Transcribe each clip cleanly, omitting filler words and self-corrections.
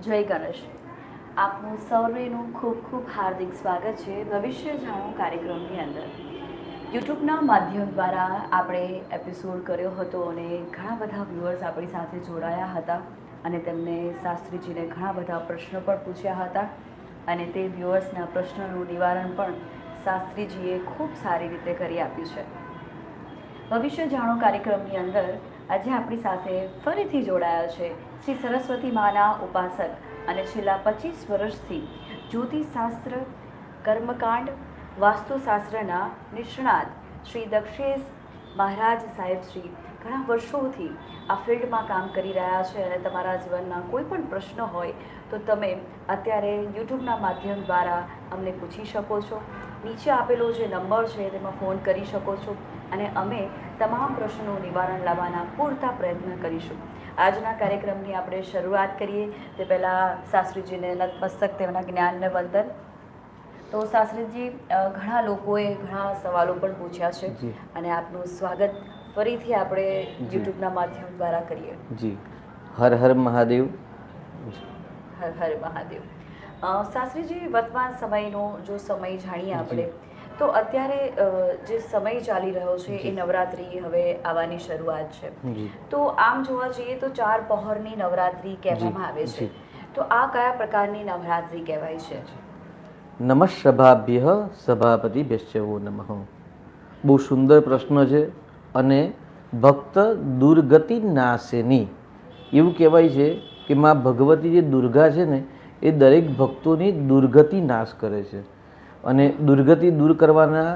જય ગણેશ. આપનું સૌનું ખૂબ ખૂબ હાર્દિક સ્વાગત છે ભવિષ્ય જાણો કાર્યક્રમની અંદર. યુટ્યુબના માધ્યમ દ્વારા આપણે એપિસોડ કર્યો હતો અને ઘણા બધા વ્યુઅર્સ આપણી સાથે જોડાયા હતા અને તેમને શાસ્ત્રીજીને ઘણા બધા પ્રશ્નો પણ પૂછ્યા હતા અને તે વ્યુઅર્સના પ્રશ્નોનું નિવારણ પણ શાસ્ત્રીજીએ ખૂબ સારી રીતે કરી આપ્યું છે. ભવિષ્ય જાણો કાર્યક્રમની અંદર આજે આપણી સાથે ફરીથી જોડાયા છે શ્રી સરસ્વતી માના ઉપાસક અને છેલ્લા 25 વર્ષથી જ્યોતિષશાસ્ત્ર, કર્મકાંડ, વાસ્તુશાસ્ત્રના નિષ્ણાત શ્રી દક્ષેશ મહારાજ સાહેબ શ્રી ઘણા વર્ષોથી આ ફિલ્ડમાં કામ કરી રહ્યા છે અને તમારા જીવનના કોઈ પણ પ્રશ્ન હોય તો તમે અત્યારે યુટ્યુબના માધ્યમ દ્વારા અમને પૂછી શકો છો. નીચે આપેલો જે નંબર છે તેમાં ફોન કરી શકો છો અને અમે તમામ પ્રશ્નોનું નિવારણ લાવવાના પૂરતા પ્રયત્ન કરીશું. આજના કાર્યક્રમની આપણે શરૂઆત કરીએ તે પહેલાં શાસ્ત્રીજીને નતમસ્તક તેમના જ્ઞાનને વંદન. તો શાસ્ત્રીજી, ઘણા લોકોએ ઘણા સવાલો પણ પૂછ્યા છે અને આપનું સ્વાગત ફરીથી આપણે યુટ્યુબના માધ્યમ દ્વારા કરીએ. જી, હર હર મહાદેવ. હર હર મહાદેવ. શાસ્ત્રીજી, વર્તમાન સમયનો જો સમય જાણીએ આપણે તો અત્યારે જે સમય ચાલી રહ્યો છે એ નવરાત્રિ હવે આવવાની શરૂઆત છે. તો આમ જોવા જઈએ તો 4 પહોરની નવરાત્રિ કહેવામાં આવે છે. તો આ કયા પ્રકારની નવરાત્રિ કહેવાય છે? નમઃ સભાભ્ય સભાપતિભ્યશ્ચો નમઃ. બહુ સુંદર પ્રશ્ન છે અને ભક્ત દુર્ગતિ નાશેની એવું કહેવાય છે કે માં ભગવતી જે દુર્ગા છે ને એ દરેક ભક્તોની દુર્ગતિ નાશ કરે છે અને દુર્ગતિ દૂર કરવાના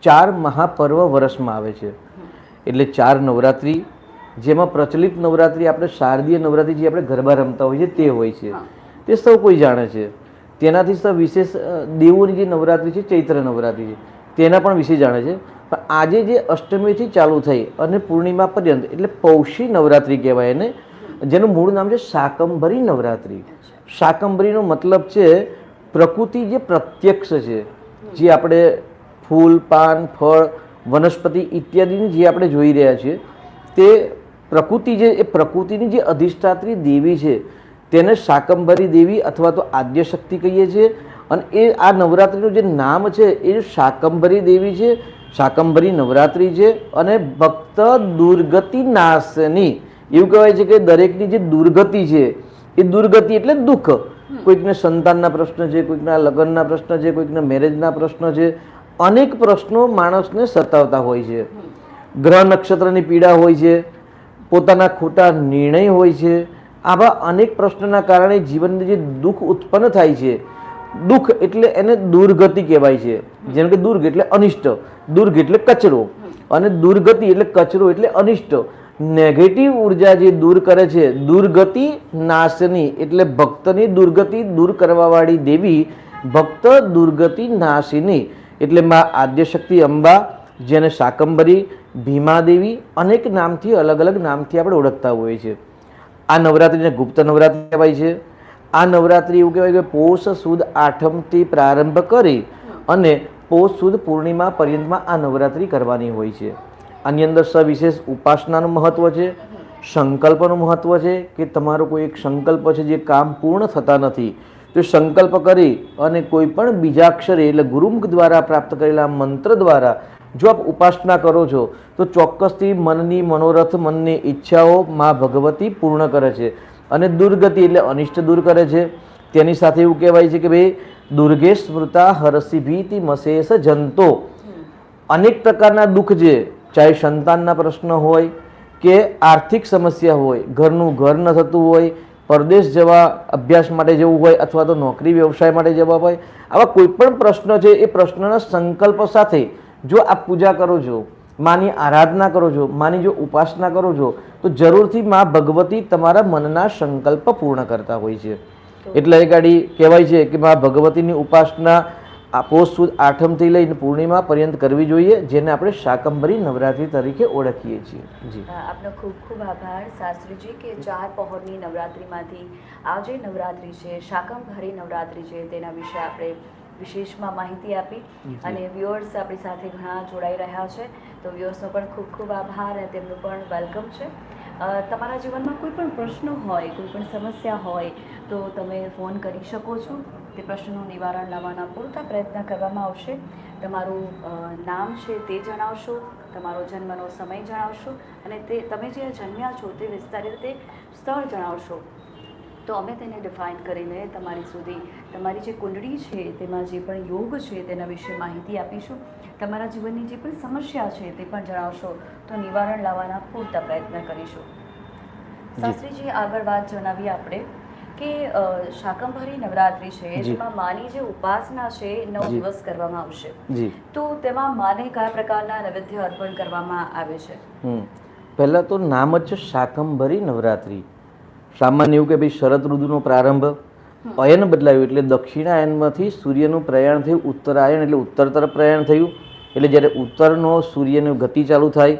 4 મહાપર્વ વર્ષમાં આવે છે. એટલે 4 નવરાત્રિ, જેમાં પ્રચલિત નવરાત્રિ આપણે શારદીય નવરાત્રિ જે આપણે ગરબા રમતા હોઈએ તે હોય છે, તે સૌ કોઈ જાણે છે. તેનાથી સૌ વિશેષ દેવોની જે નવરાત્રિ છે, ચૈત્ર નવરાત્રિ છે, તેના પણ વિશે જાણે છે. પણ આજે જે અષ્ટમીથી ચાલુ થઈ અને પૂર્ણિમા પર્યંત એટલે પૌષી નવરાત્રિ કહેવાય એને, જેનું મૂળ નામ છે શાકંભરી નવરાત્રિ. શાકંભરીનો મતલબ છે પ્રકૃતિ જે પ્રત્યક્ષ છે, જે આપણે ફૂલ, પાન, ફળ, વનસ્પતિ ઇત્યાદિની જે આપણે જોઈ રહ્યા છીએ તે પ્રકૃતિ જે એ પ્રકૃતિની જે અધિષ્ઠાત્રી દેવી છે તેને શાકંભરી દેવી અથવા તો આદ્યશક્તિ કહીએ છીએ. અને એ આ નવરાત્રિનું જે નામ છે એ શાકંભરી દેવી છે, શાકંભરી નવરાત્રિ છે. અને ભક્ત દુર્ગતિ નાશની એવું કહેવાય છે કે દરેકની જે દુર્ગતિ છે એ દુર્ગતિ એટલે દુઃખ. કોઈકને સંતાનના પ્રશ્ન છે, કોઈકના લગ્નના પ્રશ્ન છે, કોઈકના મેરેજના પ્રશ્ન છે. અનેક પ્રશ્નો માણસને સતાવતા હોય છે. ગ્રહ નક્ષત્રની પીડા હોય છે, પોતાના ખોટા નિર્ણય હોય છે. આવા અનેક પ્રશ્નોના કારણે જીવનને જે દુઃખ ઉત્પન્ન થાય છે, દુઃખ એટલે એને દુર્ગતિ કહેવાય છે. જેમ કે દુર્ગ એટલે અનિષ્ટ, દુર્ગ એટલે કચરો, અને દુર્ગતિ એટલે કચરો એટલે અનિષ્ટ. નેગેટિવ ઉર્જા જે દૂર કરે છે, દુર્ગતિ નાશની એટલે ભક્તની દુર્ગતિ દૂર કરવાવાળી દેવી ભક્ત દુર્ગતિ નાશિની એટલે માં આદ્યશક્તિ અંબા, જેને શાકંભરી, ભીમાદેવી અનેક નામથી અલગ અલગ નામથી આપણે ઓળખતા હોઈએ છીએ. આ નવરાત્રિને ગુપ્ત નવરાત્રિ કહેવાય છે. આ નવરાત્રિ એવું કહેવાય કે પોષ સુદ 8મથી પ્રારંભ કરી અને પોષ સુદ પૂર્ણિમા પર્યંતમાં આ નવરાત્રિ કરવાની હોય છે. આની અંદર સવિશેષ ઉપાસનાનું મહત્વ છે, સંકલ્પનું મહત્વ છે કે તમારો કોઈ એક સંકલ્પ છે જે કામ પૂર્ણ થતા નથી તો સંકલ્પ કરી અને કોઈ પણ બીજાક્ષરે એટલે ગુરુમુખ દ્વારા પ્રાપ્ત કરેલા મંત્ર દ્વારા જો આપ ઉપાસના કરો છો તો ચોક્કસથી મનની મનોરથ, મનની ઈચ્છાઓ માં ભગવતી પૂર્ણ કરે છે અને દુર્ગતિ એટલે અનિષ્ટ દૂર કરે છે. તેની સાથે એવું કહેવાય છે કે ભાઈ દુર્ગે સ્મૃતા હરસી ભીતિ મશેષ જંતો. અનેક પ્રકારના દુઃખ છે, ચાહે સંતાનના પ્રશ્ન હોય કે આર્થિક સમસ્યા હોય, ઘરનું ઘર ન થતું હોય, પરદેશ જવા અભ્યાસ માટે જવું હોય અથવા તો નોકરી વ્યવસાય માટે જવા હોય, આવા કોઈ પણ પ્રશ્ન છે એ પ્રશ્નના સંકલ્પ સાથે જો આપ પૂજા કરો છો, માની આરાધના કરો છો, માની જો ઉપાસના કરો છો તો જરૂરથી માં ભગવતી તમારા મનના સંકલ્પ પૂર્ણ કરતા હોય છે. એટલે એ ગાડી કહેવાય છે કે માં ભગવતીની ઉપાસના આ પોષ સુદ 8મથી લઈને પૂર્ણિમા પર્યંત કરવી જોઈએ, જેને આપણે શાકંભરી નવરાત્રિ તરીકે ઓળખીએ છીએ. જી, આપનો ખૂબ ખૂબ આભાર શાસ્ત્રીજી કે 4 પહોરની નવરાત્રિમાંથી આ જે નવરાત્રિ છે, શાકંભરી નવરાત્રિ છે, તેના વિશે આપણે વિશેષમાં માહિતી આપી અને વ્યુઅર્સ આપણી સાથે ઘણા જોડાઈ રહ્યા છે. તો વ્યુઅર્સનો પણ ખૂબ ખૂબ આભાર અને તેમનું પણ વેલકમ છે. તમારા જીવનમાં કોઈ પણ પ્રશ્ન હોય, કોઈ પણ સમસ્યા હોય તો તમે ફોન કરી શકો છો. તે પ્રશ્નનું નિવારણ લાવવાના પૂરતા પ્રયત્ન કરવામાં આવશે. તમારું નામ છે તે જણાવશો, તમારો જન્મનો સમય જણાવશો અને તમે જે જન્મ્યા છો તે વિસ્તારિત રીતે સ્થળ જણાવશો. તો અમે તેને ડિફાઇન કરીને તમારી સુધી તમારી જે કુંડળી છે તેમાં જે પણ યોગ છે તેના વિશે માહિતી આપીશું. તમારા જીવનની જે પણ સમસ્યા છે તે પણ જણાવશો તો નિવારણ લાવવાના પૂરતા પ્રયત્ન કરીશું. શાસ્ત્રીજી, આગળ વાત જણાવીએ આપણે કે શાકંભરી નવરાત્રિ છે જેમાં માની જે ઉપાસના છે 9 દિવસ કરવામાં આવશે. તો તેમાં માને કયા પ્રકારના નૈવેદ્ય અર્પણ કરવામાં આવે છે? પહેલા તો નામ જ છે શાકંભરી નવરાત્રિ. સામાન્ય એવું કે ભાઈ શરદ ઋતુનો પ્રારંભ, અયન બદલાયું એટલે દક્ષિણાયનમાંથી સૂર્યનું પ્રયાણ થયું, ઉત્તરાયણ એટલે ઉત્તર તરફ પ્રયાણ થયું. એટલે જ્યારે ઉત્તરનો સૂર્યની ગતિ ચાલુ થાય,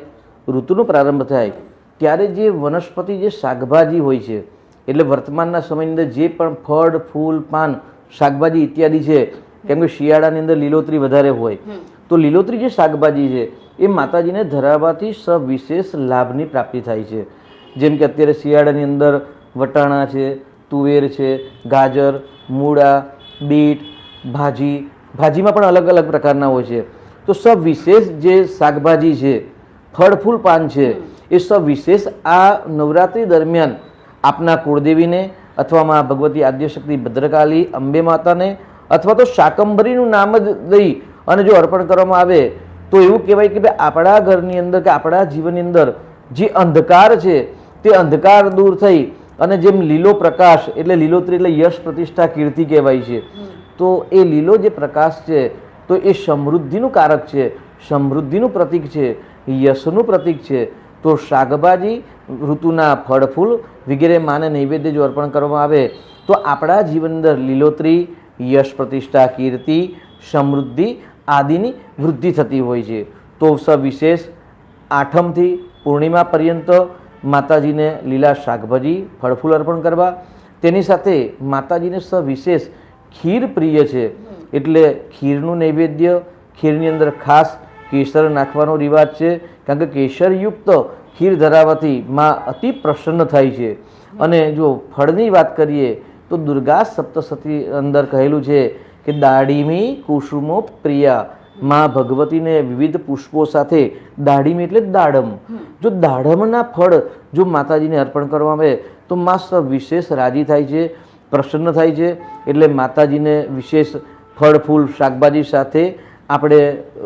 ઋતુનો પ્રારંભ થાય, ત્યારે જે વનસ્પતિ જે શાકભાજી હોય છે, એટલે વર્તમાનના સમયની અંદર જે પણ ફળ, ફૂલ, પાન, શાકભાજી ઇત્યાદિ છે, કેમ કે શિયાળાની અંદર લીલોતરી વધારે હોય, તો લીલોતરી જે શાકભાજી છે એ માતાજીને ધરાવવાથી સવિશેષ લાભની પ્રાપ્તિ થાય છે. જેમ કે અત્યારે શિયાળાની અંદર વટાણા છે, તુવેર છે, ગાજર, મૂળા, બીટ, ભાજીમાં પણ અલગ અલગ પ્રકારના હોય છે. તો સવિશેષ જે શાકભાજી છે, ફળ, ફૂલ, પાન છે, એ સવિશેષ આ નવરાત્રિ દરમિયાન આપના કુળદેવીને અથવા મા ભગવતી આદ્યશક્તિ ભદ્રકાલી અંબે માતાને અથવા તો શાકંભરીનું નામ જ લઈ અને જો અર્પણ કરવામાં આવે તો એવું કહેવાય કે ભાઈ આપણા ઘરની અંદર કે આપણા જીવનની અંદર જે અંધકાર છે તે અંધકાર દૂર થઈ અને જેમ લીલો પ્રકાશ એટલે લીલોતરી એટલે યશ, પ્રતિષ્ઠા, કીર્તિ કહેવાય છે. તો એ લીલો જે પ્રકાશ છે તો એ સમૃદ્ધિનું કારક છે, સમૃદ્ધિનું પ્રતીક છે, યશનું પ્રતીક છે. તો શાકભાજી, ઋતુના ફળ, ફૂલ વગેરે માને નૈવેદ્ય જો અર્પણ કરવામાં આવે તો આપણા જીવન અંદર લીલોતરી, યશ, પ્રતિષ્ઠા, કીર્તિ, સમૃદ્ધિ આદિની વૃદ્ધિ થતી હોય છે. તો સવિશેષ આઠમથી પૂર્ણિમા પર્યંત માતાજીને લીલા શાકભાજી, ફળફૂલ અર્પણ કરવા. તેની સાથે માતાજીને સવિશેષ ખીર પ્રિય છે એટલે ખીરનું નૈવેદ્ય, ખીરની અંદર ખાસ કેસર નાખવાનો રિવાજ છે. કારણ કે કેસરયુક્ત ખીર ધરાવવાથી માં અતિ પ્રસન્ન થાય છે. અને જો ફળની વાત કરીએ તો દુર્ગા સપ્તશતી અંદર કહેલું છે કે દાડિમી કુસુમો પ્રિયા. માં ભગવતીને વિવિધ પુષ્પો સાથે દાડિમી એટલે દાડમ, જો દાડમના ફળ જો માતાજીને અર્પણ કરવામાં આવે તો માં સવિશેષ રાજી થાય છે, પ્રસન્ન થાય છે. એટલે માતાજીને વિશેષ ફળ, ફૂલ, શાકભાજી સાથે આપણે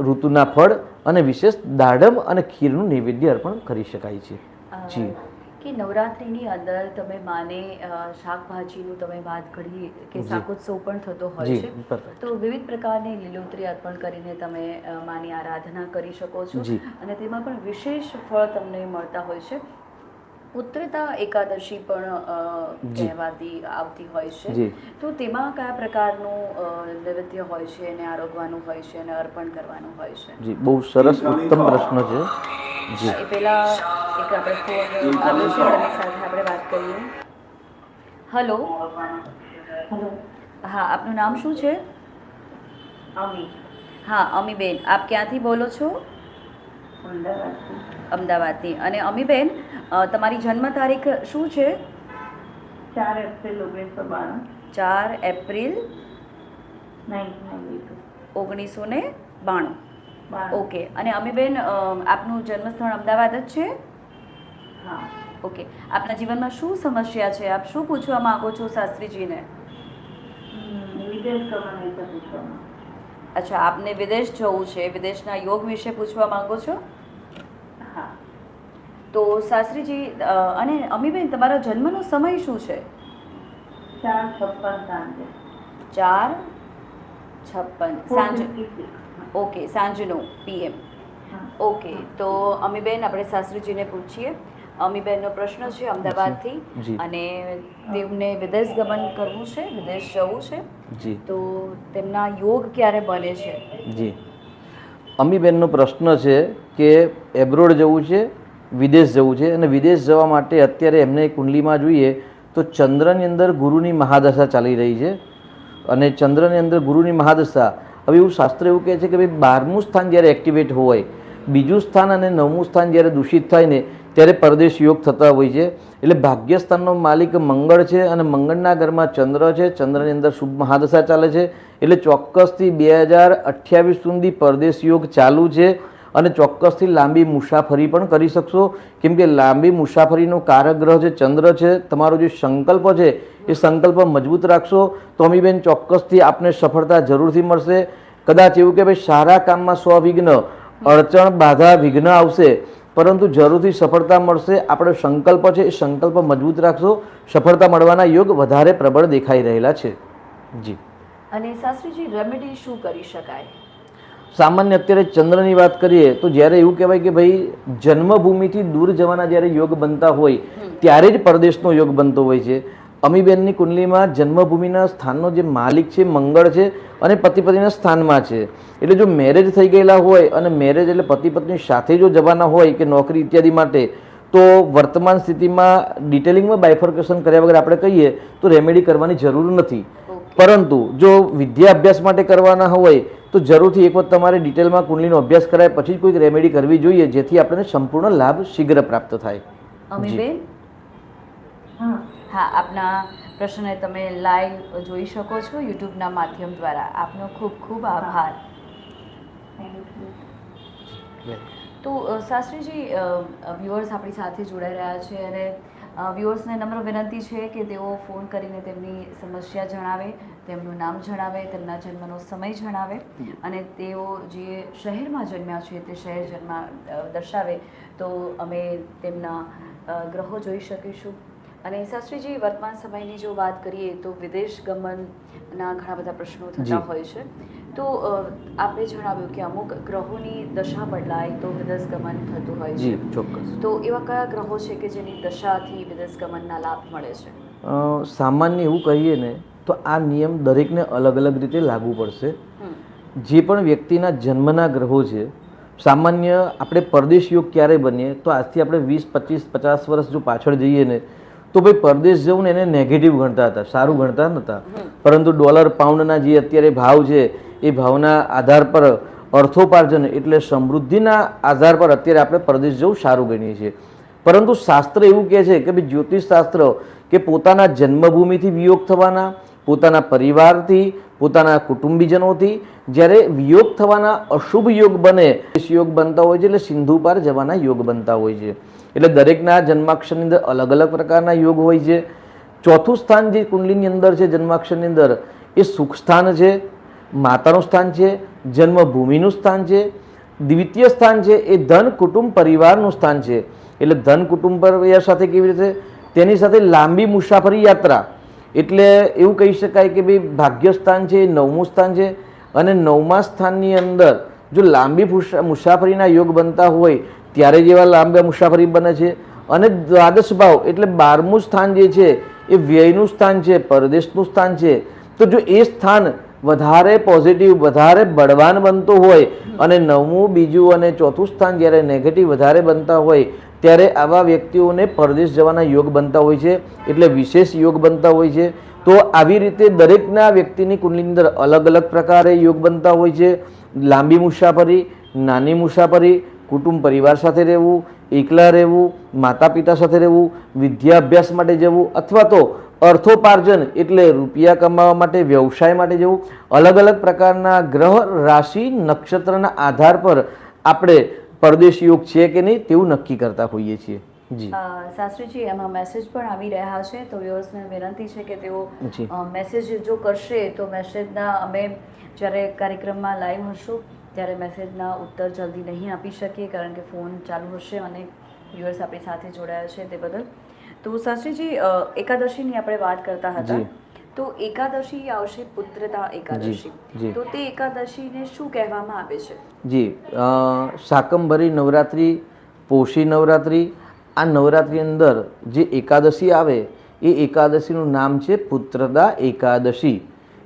ઋતુના ફળ અને વિશેષ દાડમ અને ખીરનું નૈવેદ્ય અર્પણ કરી શકાય છે. જી, કે નવરાત્રિની અંદર તમે માને શાકભાજીનું તમે વાત કરી કે શાકોત્સવ પણ થતો હોય છે, તો વિવિધ પ્રકારની લીલોતરી અર્પણ કરીને તમે માની આરાધના કરી શકો છો અને તેમાં પણ વિશેષ ફળ તમને મળતા હોય છે. ઉત્તરતા એકાદશી પણ કહેવાતી આવતી હોય છે, તો તેમાં કયા પ્રકારનું નૈવેદ્ય હોય છે અને આરોગવાનું હોય છે અને અર્પણ કરવાનું હોય છે? જી, બહુ સરસ ઉત્તમ પ્રશ્ન છે. જી, એ પહેલા એક આપણે ફોન આવ્યો છે એની સાથે આપણે વાત કરીએ. હલો. હા, આપનું નામ શું છે? અમી. હા, અમીબેન, આપ ક્યાંથી બોલો છો? અમદાવાદથી. અને અમીબેન, તમારી જન્મ તારીખ શું છે? 4 એપ્રિલ 1992. 4 એપ્રિલ 1992. ઓકે. અને અમીબેન, આપનું જન્મસ્થળ અમદાવાદ જ છે? હા. ઓકે. આપના જીવનમાં શું સમસ્યા છે? આપ શું પૂછવા માંગો છો શાસ્ત્રીજીને? વિદેશ ગમન વિશે પૂછવાનું. અચ્છા, આપને વિદેશ જવું છે, વિદેશના યોગ વિશે પૂછવા માંગો છો? હા. તો શાસ્ત્રીજી, અને અમીબેન, તમારા જન્મનો સમય શું છે? 4:56 સાંજે. 4:56 સાંજે. ઓકે, સાંજનું PM. ઓકે. તો અમીબેન, આપણે શાસ્ત્રીજીને પૂછીએ. અમીબેનનો પ્રશ્ન છે અમદાવાદથી અને તેમને વિદેશ ગમન કરવું છે, વિદેશ જવું છે. જી, તો તેમના યોગ ક્યારે બને છે? જી, અમીબેનનો પ્રશ્ન છે કે એબ્રોડ જવું છે, વિદેશ જવું છે અને વિદેશ જવા માટે અત્યારે એમને કુંડલીમાં જોઈએ તો ચંદ્રની અંદર ગુરુની મહાદશા ચાલી રહી છે અને ચંદ્રની અંદર ગુરુની મહાદશા. હવે એવું શાસ્ત્ર એવું કહે છે કે ભાઈ 12મું સ્થાન જ્યારે એક્ટિવેટ હોય, બીજું સ્થાન અને 9મું સ્થાન જ્યારે દૂષિત થાય ને ત્યારે પરદેશ યોગ થતા હોય છે. એટલે ભાગ્યસ્થાનનો માલિક મંગળ છે અને મંગળના ઘરમાં ચંદ્ર છે. ચંદ્રની અંદર શુભ મહાદશા ચાલે છે. એટલે ચોક્કસથી 2028 સુધી પરદેશ યોગ ચાલુ છે અને ચોક્કસથી લાંબી મુસાફરી પણ કરી શકશો. કેમ કે લાંબી મુસાફરીનો કારક ગ્રહ જે ચંદ્ર છે, તમારો જે સંકલ્પ છે એ સંકલ્પ મજબૂત રાખશો તો અમીબેન ચોક્કસથી આપને સફળતા જરૂરથી મળશે. કદાચ એવું કે ભાઈ સારા કામમાં સ્વવિઘ્ન, અડચણ, બાધા, વિઘ્ન આવશે, પરંતુ જરૂરથી સફળતા મળશે. આપણો સંકલ્પ છે એ સંકલ્પ મજબૂત રાખશો, સફળતા મળવાના યોગ વધારે પ્રબળ દેખાઈ રહેલા છે. જી. અને શાસ્ત્રીજી રેમેડી શું કરી શકાય? સામાન્ય અત્યારે ચંદ્રની વાત કરીએ તો જ્યારે એવું કહેવાય કે ભાઈ જન્મભૂમિથી દૂર જવાના જ્યારે યોગ બનતા હોય ત્યારે જ પરદેશનો યોગ બનતો હોય છે. અમીબેનની કુંડલીમાં જન્મભૂમિના સ્થાનનો જે માલિક છે મંગળ છે અને પતિ પત્નીના સ્થાનમાં છે. એટલે જો મેરેજ થઈ ગયેલા હોય અને મેરેજ એટલે પતિ પત્ની સાથે જો જવાના હોય કે નોકરી ઇત્યાદિ માટે, તો વર્તમાન સ્થિતિમાં ડિટેલિંગમાં બાયફર્કેશન કર્યા વગર આપણે કહીએ તો રેમેડી કરવાની જરૂર નથી. પરંતુ જો વિદ્યા અભ્યાસ માટે કરવાના હોય તો જરૂરથી એક વખત તમારે ડિટેલમાં કુંડલીનો અભ્યાસ કરાય પછી જ કોઈક રેમેડી કરવી જોઈએ, જેથી આપણને સંપૂર્ણ લાભ શીઘ્ર પ્રાપ્ત થાય. અમીબેન, હા, આપના પ્રશ્નને તમે લાઈવ જોઈ શકો છો યુટ્યુબના માધ્યમ દ્વારા. આપનો ખૂબ ખૂબ આભાર. તો શાસ્ત્રીજી, વ્યુઅર્સ આપણી સાથે જોડાઈ રહ્યા છે અને વ્યુઅર્સને નમ્ર વિનંતી છે કે તેઓ ફોન કરીને તેમની સમસ્યા જણાવે, તેમનું નામ જણાવે, તેમના જન્મનો સમય જણાવે અને તેઓ જે શહેરમાં જન્મ્યા છે તે શહેર જન્મ દર્શાવે તો અમે તેમના ગ્રહો જોઈ શકીશું. અને શાસ્ત્રીજી, વર્તમાન સમયની જો વાત કરીએ તો વિદેશ ગમનના ઘણા બધા પ્રશ્નો થતા હોય છે. તો આપે જણાવ્યું કે અમુક ગ્રહોની દશા બદલાય તો વિદેશ ગમન થતું હોય છે. ચોક્કસ. તો એવા કયા ગ્રહો છે કે જેની દશાથી વિદેશ ગમનના લાભ મળે છે? સામાન્ય એવું કહીએ ને તો આ નિયમ દરેકને અલગ અલગ રીતે લાગુ પડશે. જે પણ વ્યક્તિના જન્મના ગ્રહો છે, સામાન્ય આપણે પરદેશ યોગ ક્યારે બનીએ તો આજથી આપણે 20, 25, 50 વર્ષ જો પાછળ જઈએ ને તો ભાઈ પરદેશ જવું ને એને નેગેટિવ ગણતા હતા, સારું ગણતા નહોતા. પરંતુ ડોલર પાઉન્ડના જે અત્યારે ભાવ છે એ ભાવના આધાર પર અર્થોપાર્જન એટલે સમૃદ્ધિના આધાર પર અત્યારે આપણે પરદેશ જવું સારું ગણીએ છીએ. પરંતુ શાસ્ત્ર એવું કહે છે કે ભાઈ જ્યોતિષ શાસ્ત્ર કે પોતાના જન્મભૂમિથી વિયોગ થવાના, પોતાના પરિવારથી, પોતાના કુટુંબીજનોથી જ્યારે વિયોગ થવાના અશુભ યોગ બને, યોગ બનતા હોય છે એટલે સિંધુ પાર જવાના યોગ બનતા હોય છે. એટલે દરેકના જન્માક્ષરની અંદર અલગ અલગ પ્રકારના યોગ હોય છે. ચોથું સ્થાન જે કુંડલીની અંદર છે જન્માક્ષરની અંદર એ સુખ સ્થાન છે, માતાનું સ્થાન છે, જન્મભૂમિનું સ્થાન છે. દ્વિતીય સ્થાન છે એ ધન, કુટુંબ, પરિવારનું સ્થાન છે. એટલે ધન, કુટુંબ, પરિવાર સાથે કેવી રીતે તેની સાથે લાંબી મુસાફરી યાત્રા, એટલે એવું કહી શકાય કે ભાઈ ભાગ્યસ્થાન છે એ 9મું સ્થાન છે અને 9મા સ્થાનની અંદર જો લાંબી મુસાફરીના યોગ બનતા હોય ત્યારે જેવા લાંબા મુસાફરી બને છે. અને દ્વાદશ ભાવ એટલે 12મું સ્થાન જે છે એ વ્યયનું સ્થાન છે, પરદેશનું સ્થાન છે. તો જો એ સ્થાન વધારે પોઝિટિવ, વધારે બળવાન બનતો હોય અને 9મું, બીજું અને ચોથું સ્થાન જ્યારે નેગેટિવ વધારે બનતા હોય ત્યારે આવા વ્યક્તિઓને પરદેશ જવાના યોગ બનતા હોય છે, એટલે વિશેષ યોગ બનતા હોય છે. તો આવી રીતે દરેકના વ્યક્તિની કુંડલીની અંદર અલગ અલગ પ્રકારે યોગ બનતા હોય છે. લાંબી મુસાફરી, નાની મુસાફરી, કુટુંબ પરિવાર સાથે રહેવું, એકલા રહેવું, માતા પિતા સાથે રહેવું, વિદ્યા અભ્યાસ માટે જવું અથવા તો અર્થોપાર્જન એટલે રૂપિયા કમાવા માટે, વ્યવસાય માટે જવું. અલગ અલગ પ્રકારના ગ્રહ, રાશિ, નક્ષત્રના આધાર પર આપણે પરદેશ યોગ છે કે નહીં તેવું નક્કી કરતા હોઈએ છીએ. જી શાસ્ત્રીજી, એમાં મેસેજ પણ આવી રહ્યા છે તો વ્યુઅર્સને વિનંતી છે કે તેઓ મેસેજ જો કરશે તો મેસેજના અમે જ્યારે કાર્યક્રમમાં લાઈવ હશું ત્યારે મેસેજના ઉત્તર જલ્દી નહીં આપી શકીએ કારણ કે ફોન ચાલુ હશે અને વ્યુઅર્સ આપણી સાથે જોડાયા છે તે બદલ. તો શાસ્ત્રીજી, એકાદશીની આપણે વાત કરતા હતા તો એકાદશી આવશે પુત્રદા એકાદશી. તો તે એકાદશીને શું કહેવામાં આવે છે? જી, શાકંભરી નવરાત્રિ, પોષી નવરાત્રિ, આ નવરાત્રિ અંદર જે એકાદશી આવે એ એકાદશીનું નામ છે પુત્રદા એકાદશી.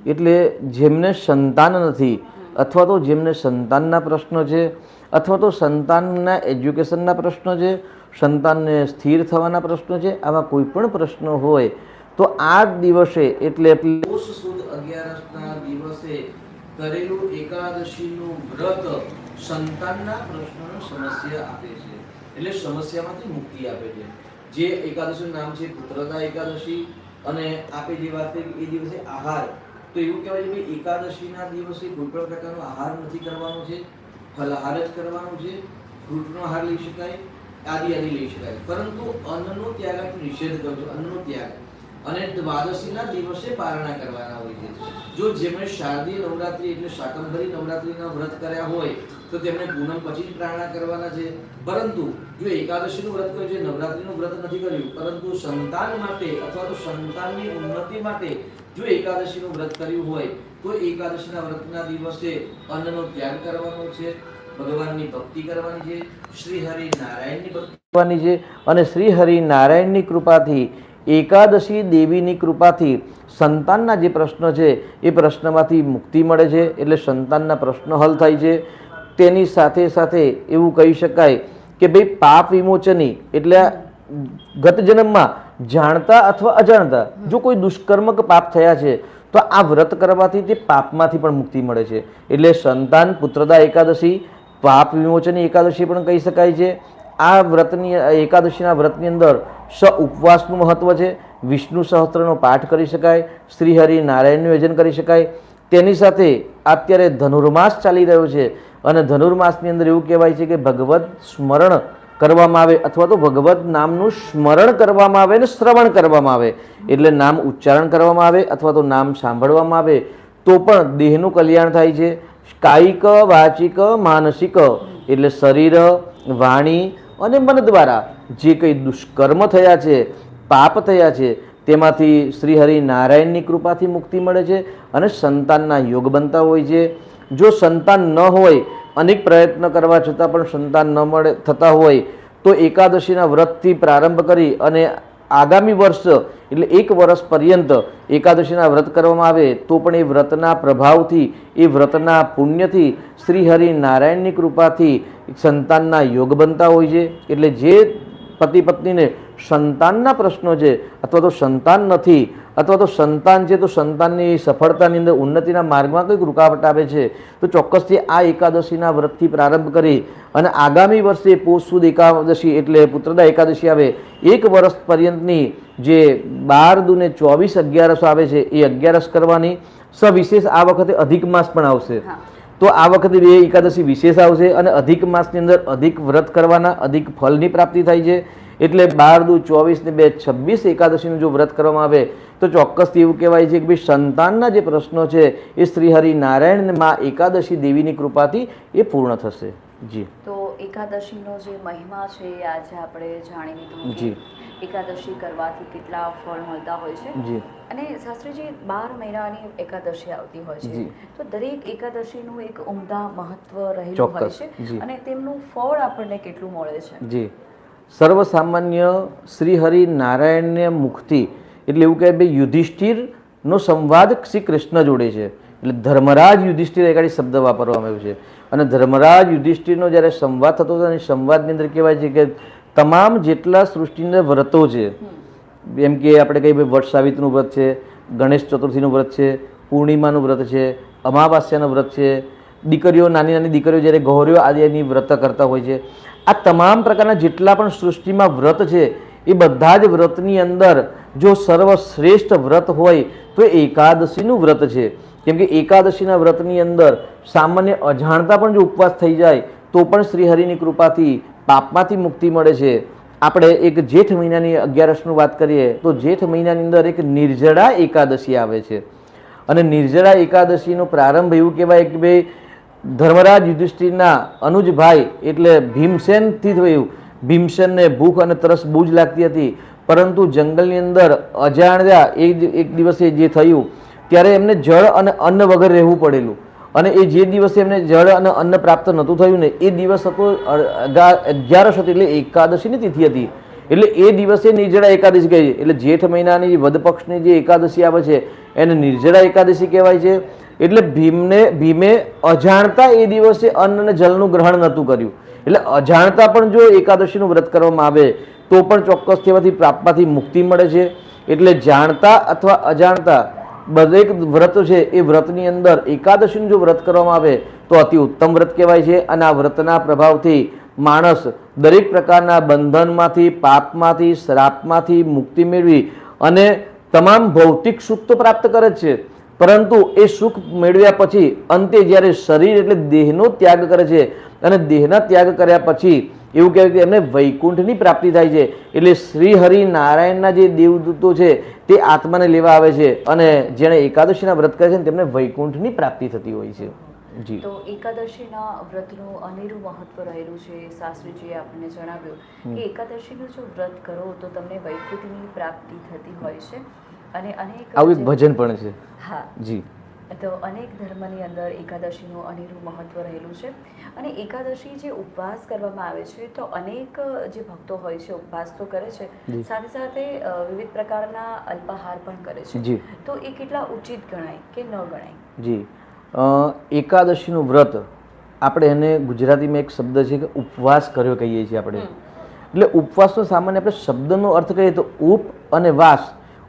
એટલે જેમને સંતાન નથી અથવા તો જેમને સંતાનના પ્રશ્નો છે અથવા તો સંતાનના એજ્યુકેશનના પ્રશ્નો છે, સંતાનને સ્થિર થવાના પ્રશ્નો છે, આવા કોઈ પણ પ્રશ્નો હોય તો આ દિવસે એટલે પોષ સુદ 11ના દિવસે કરેલું એકાદશીનું વ્રત સંતાનના પ્રશ્નોની સમસ્યા આપે છે. એટલે સમસ્યામાંથી મુક્તિ આપે છે. જે એકાદશીનું નામ છે પુત્રદા એકાદશી, અને આપે જે વાત કરી એ દિવસે આહાર, તો એવું કહેવાય છે કે એકાદશીના દિવસે કોઈ પણ પ્રકારનો આહાર નથી કરવાનો છે, ફલાહાર જ કરવાનો છે. ફ્રૂટનો આહાર લઈ શકાય, આદિ લઈ શકાય, પરંતુ અન્નનો ત્યાગ આપણે નિષેધ કર્યો છે, અન્નનો ત્યાગ. અને દ્વાદશીના દિવસે પારણા કરવાના હોય છે. જો જેમણે શારદીય નવરાત્રી એટલે શાકંભરી નવરાત્રીના વ્રત કર્યા હોય તો તેમણે પૂનમ પછી જ પારણા કરવાના છે. પરંતુ જો એકાદશીનું વ્રત કર્યું છે, નવરાત્રીનું વ્રત નથી કર્યું, પરંતુ સંતાન માટે અથવા તો સંતાનની ઉન્નતિ માટે જો એકાદશીનું વ્રત કર્યું હોય તો એકાદશીના વ્રતના દિવસે અન્નનો ત્યાગ કરવાનો છે, ભગવાનની ભક્તિ કરવાની છે, શ્રી હરિ નારાયણની ભક્તિ કરવાની છે. અને શ્રી હરિ નારાયણની કૃપાથી, એકાદશી દેવીની કૃપાથી સંતાનના જે પ્રશ્ન છે એ પ્રશ્નમાંથી મુક્તિ મળે છે. એટલે સંતાનના પ્રશ્નો હલ થાય છે. તેની સાથે સાથે એવું કહી શકાય કે ભાઈ પાપ વિમોચની એટલે ગત જન્મમાં જાણતા અથવા અજાણતા જો કોઈ દુષ્કર્મ કે પાપ થયા છે તો આ વ્રત કરવાથી તે પાપમાંથી પણ મુક્તિ મળે છે. એટલે સંતાન પુત્રદા એકાદશી, પાપ વિમોચની એકાદશી પણ કહી શકાય છે. આ વ્રતની એકાદશીના વ્રતની અંદર ઉપવાસનું મહત્વ છે. વિષ્ણુ સહસ્ત્રનો પાઠ કરી શકાય, શ્રી હરિ નારાયણનું યજન કરી શકાય. તેની સાથે અત્યારે ધનુર્માસ ચાલી રહ્યો છે અને ધનુર્માસની અંદર એવું કહેવાય છે કે ભગવત સ્મરણ કરવામાં આવે અથવા તો ભગવત નામનું સ્મરણ કરવામાં આવે અને શ્રવણ કરવામાં આવે. એટલે નામ ઉચ્ચારણ કરવામાં આવે અથવા તો નામ સાંભળવામાં આવે તો પણ દેહનું કલ્યાણ થાય છે. કાયિક, વાચિક, માનસિક એટલે શરીર, વાણી અને મન દ્વારા જે કંઈ દુષ્કર્મ થયા છે, પાપ થયા છે, તેમાંથી શ્રી હરિ નારાયણની કૃપાથી મુક્તિ મળે છે અને સંતાનના યોગ બનતા હોય છે. જો સંતાન ન હોય, અનેક પ્રયત્ન કરવા છતાં પણ સંતાન ન મળે થતા હોય તો એકાદશીના વ્રતથી પ્રારંભ કરી અને આગામી વર્ષ એટલે 1 વર્ષ પર્યંત એકાદશીના વ્રત કરવામાં આવે તો પણ એ વ્રતના પ્રભાવથી, એ વ્રતના પુણ્યથી, શ્રી હરિ નારાયણની કૃપાથી સંતાનના યોગ બનતા હોય છે. એટલે જે પતિ પત્નીને સંતાનના પ્રશ્નો છે અથવા તો સંતાન નથી અથવા તો સંતાન છે તો સંતાનની સફળતાની અંદર ઉન્નતિના માર્ગમાં કંઈક રૂકાવટ આવે છે તો ચોક્કસથી આ એકાદશીના વ્રતથી પ્રારંભ કરી અને આગામી વર્ષે પોષ સુદ એકાદશી એટલે પુત્રદા એકાદશી આવે 1 વર્ષ પર્યંતની જે 12 દુને 24 11 આવે છે એ 11 કરવાની. સવિશેષ આ વખતે અધિક માસ પણ આવશે તો આ વખતે 2 એકાદશી વિશેષ આવશે અને અધિક માસની અંદર અધિક વ્રત કરવાના, અધિક ફળની પ્રાપ્તિ થાય છે. એટલે 12 દુ 24 ને 2 26 એકાદશીનું જો વ્રત કરવામાં આવે તો ચોક્કસથી એવું કહેવાય છે કે ભાઈ સંતાનના જે પ્રશ્નો છે એ શ્રી હરિ નારાયણ માં એકાદશી દેવીની કૃપાથી એ પૂર્ણ થશે. જી, તો એકાદશીનો જે મહિમા છે એ આજે આપણે જાણી લીધું. જી, એકાદશી કરવાથી કેટલા ફળ મળતા હોય છે. જી, અને શાસ્ત્રીજી 12 મહિનાની એકાદશી આવતી હોય છે જી. તો દરેક એકાદશીનું એક ઉમદા મહત્વ રહેલું હોય ચોક્કસ, છે જી. અને તેમનું ફળ આપણને કેટલું મળે છે. જી, સર્વસામાન્ય શ્રી હરિ નારાયણને મુખથી એટલે એવું કહે ભાઈ યુધિષ્ઠિરનો સંવાદ શ્રી કૃષ્ણ જોડે છે. એટલે ધર્મરાજ યુધિષ્ઠિર એકાડી શબ્દ વાપરવામાં આવ્યો છે અને ધર્મરાજ યુધિષ્ઠિરનો જ્યારે સંવાદ થતો હતો અને સંવાદની અંદર કહેવાય છે કે તમામ જેટલા સૃષ્ટિના વ્રતો છે, એમ કે આપણે કહીએ ભાઈ વટ સાવિત્રીનું વ્રત છે, ગણેશ ચતુર્થીનું વ્રત છે, પૂર્ણિમાનું વ્રત છે, અમાવાસ્યાનું વ્રત છે, દીકરીઓ નાની નાની દીકરીઓ જ્યારે ગૌરીઓ આદિની વ્રત કરતા હોય છે, આ તમામ પ્રકારના જેટલા પણ સૃષ્ટિમાં વ્રત છે એ બધા જ વ્રતની અંદર જો સર્વશ્રેષ્ઠ વ્રત હોય તો એકાદશીનું વ્રત છે. કેમ કે એકાદશીના વ્રતની અંદર સામાન્ય અજાણતા પણ જો ઉપવાસ થઈ જાય તો પણ શ્રી હરિની કૃપાથી પાપમાંથી મુક્તિ મળે છે. આપણે એક જેઠ મહિનાની 11નું વાત કરીએ તો જેઠ મહિનાની અંદર એક નિર્જળા એકાદશી આવે છે અને નિર્જળા એકાદશીનો પ્રારંભ એવું કહેવાય કે ભાઈ ધર્મરાજ યુધિષ્ઠિરના અનુજભાઈ એટલે ભીમસેનથી થયું. ભીમસેનને ભૂખ અને તરસ બહુ જ લાગતી હતી પરંતુ જંગલની અંદર અજાણ્યા એક દિવસે જે થયું ત્યારે એમને જળ અને અન્ન વગર રહેવું પડેલું અને એ જે દિવસે એમને જળ અને અન્ન પ્રાપ્ત નહોતું થયું ને એ દિવસ હતો 11 હતી એટલે એકાદશીની તિથિ હતી. એટલે એ દિવસે નિર્જળા એકાદશી કહે છે. એટલે જેઠ મહિનાની વદ પક્ષની જે એકાદશી આવે છે એને નિર્જળા એકાદશી કહેવાય છે. એટલે ભીમે અજાણતા એ દિવસે અન્ન અને જળનું ગ્રહણ નહોતું કર્યું. એટલે અજાણતા પણ જો એકાદશીનું વ્રત કરવામાં આવે તો પણ ચોક્કસ તેમાંથી પાપમાંથી મુક્તિ મળે છે. એટલે જાણતા અથવા અજાણતા દરેક વ્રત છે એ વ્રતની અંદર એકાદશીનું જો વ્રત કરવામાં આવે તો અતિ ઉત્તમ વ્રત કહેવાય છે અને આ વ્રતના પ્રભાવથી માણસ દરેક પ્રકારના બંધનમાંથી, પાપમાંથી, શ્રાપમાંથી મુક્તિ મેળવી અને તમામ ભૌતિક સુખ તો પ્રાપ્ત કરે જ છે, પરંતુ એ સુખ મેળવ્યા પછી અંતે જ્યારે શરીર એટલે દેહનો ત્યાગ કરે છે અને દેહના ત્યાગ કર્યા પછી એવું કહેવાય કે એમને વૈકુંઠની પ્રાપ્તિ થાય છે. એટલે શ્રી હરિ નારાયણના જે દેવદૂતો છે તે આત્માને લેવા આવે છે અને જેણે એકાદશીના વ્રત કરે છે ને તેમને વૈકુંઠની પ્રાપ્તિ થતી હોય છે. જી. તો એકાદશીના વ્રતનું અનેરું મહત્વ રહેલું છે. શાસ્ત્રીજીએ આપણને જણાવ્યું કે એકાદશીનું જો વ્રત કરો તો તમને વૈકુંઠની પ્રાપ્તિ થતી હોય છે અને અનેક આવું એક ભજન પણ છે. હા જી. તો અનેક ધર્મની અંદર એકાદશીનું અનેરું મહત્વ રહેલું છે અને એકાદશી જે ઉપવાસ કરવામાં આવે છે તો અનેક જે ભક્તો હોય છે ઉપવાસ તો કરે છે, સાથે સાથે વિવિધ પ્રકારના અલ્પાહાર પણ કરે છે. જી. તો એ કેટલા ઉચિત ગણાય કે ન ગણાય? જી. એકાદશીનું વ્રત આપણે એને ગુજરાતીમાં એક શબ્દ છે કે ઉપવાસ કર્યો કહીએ છીએ આપણે. એટલે ઉપવાસનો સામાન્ય આપણે શબ્દનો અર્થ કહીએ તો ઉપ અને વાસ.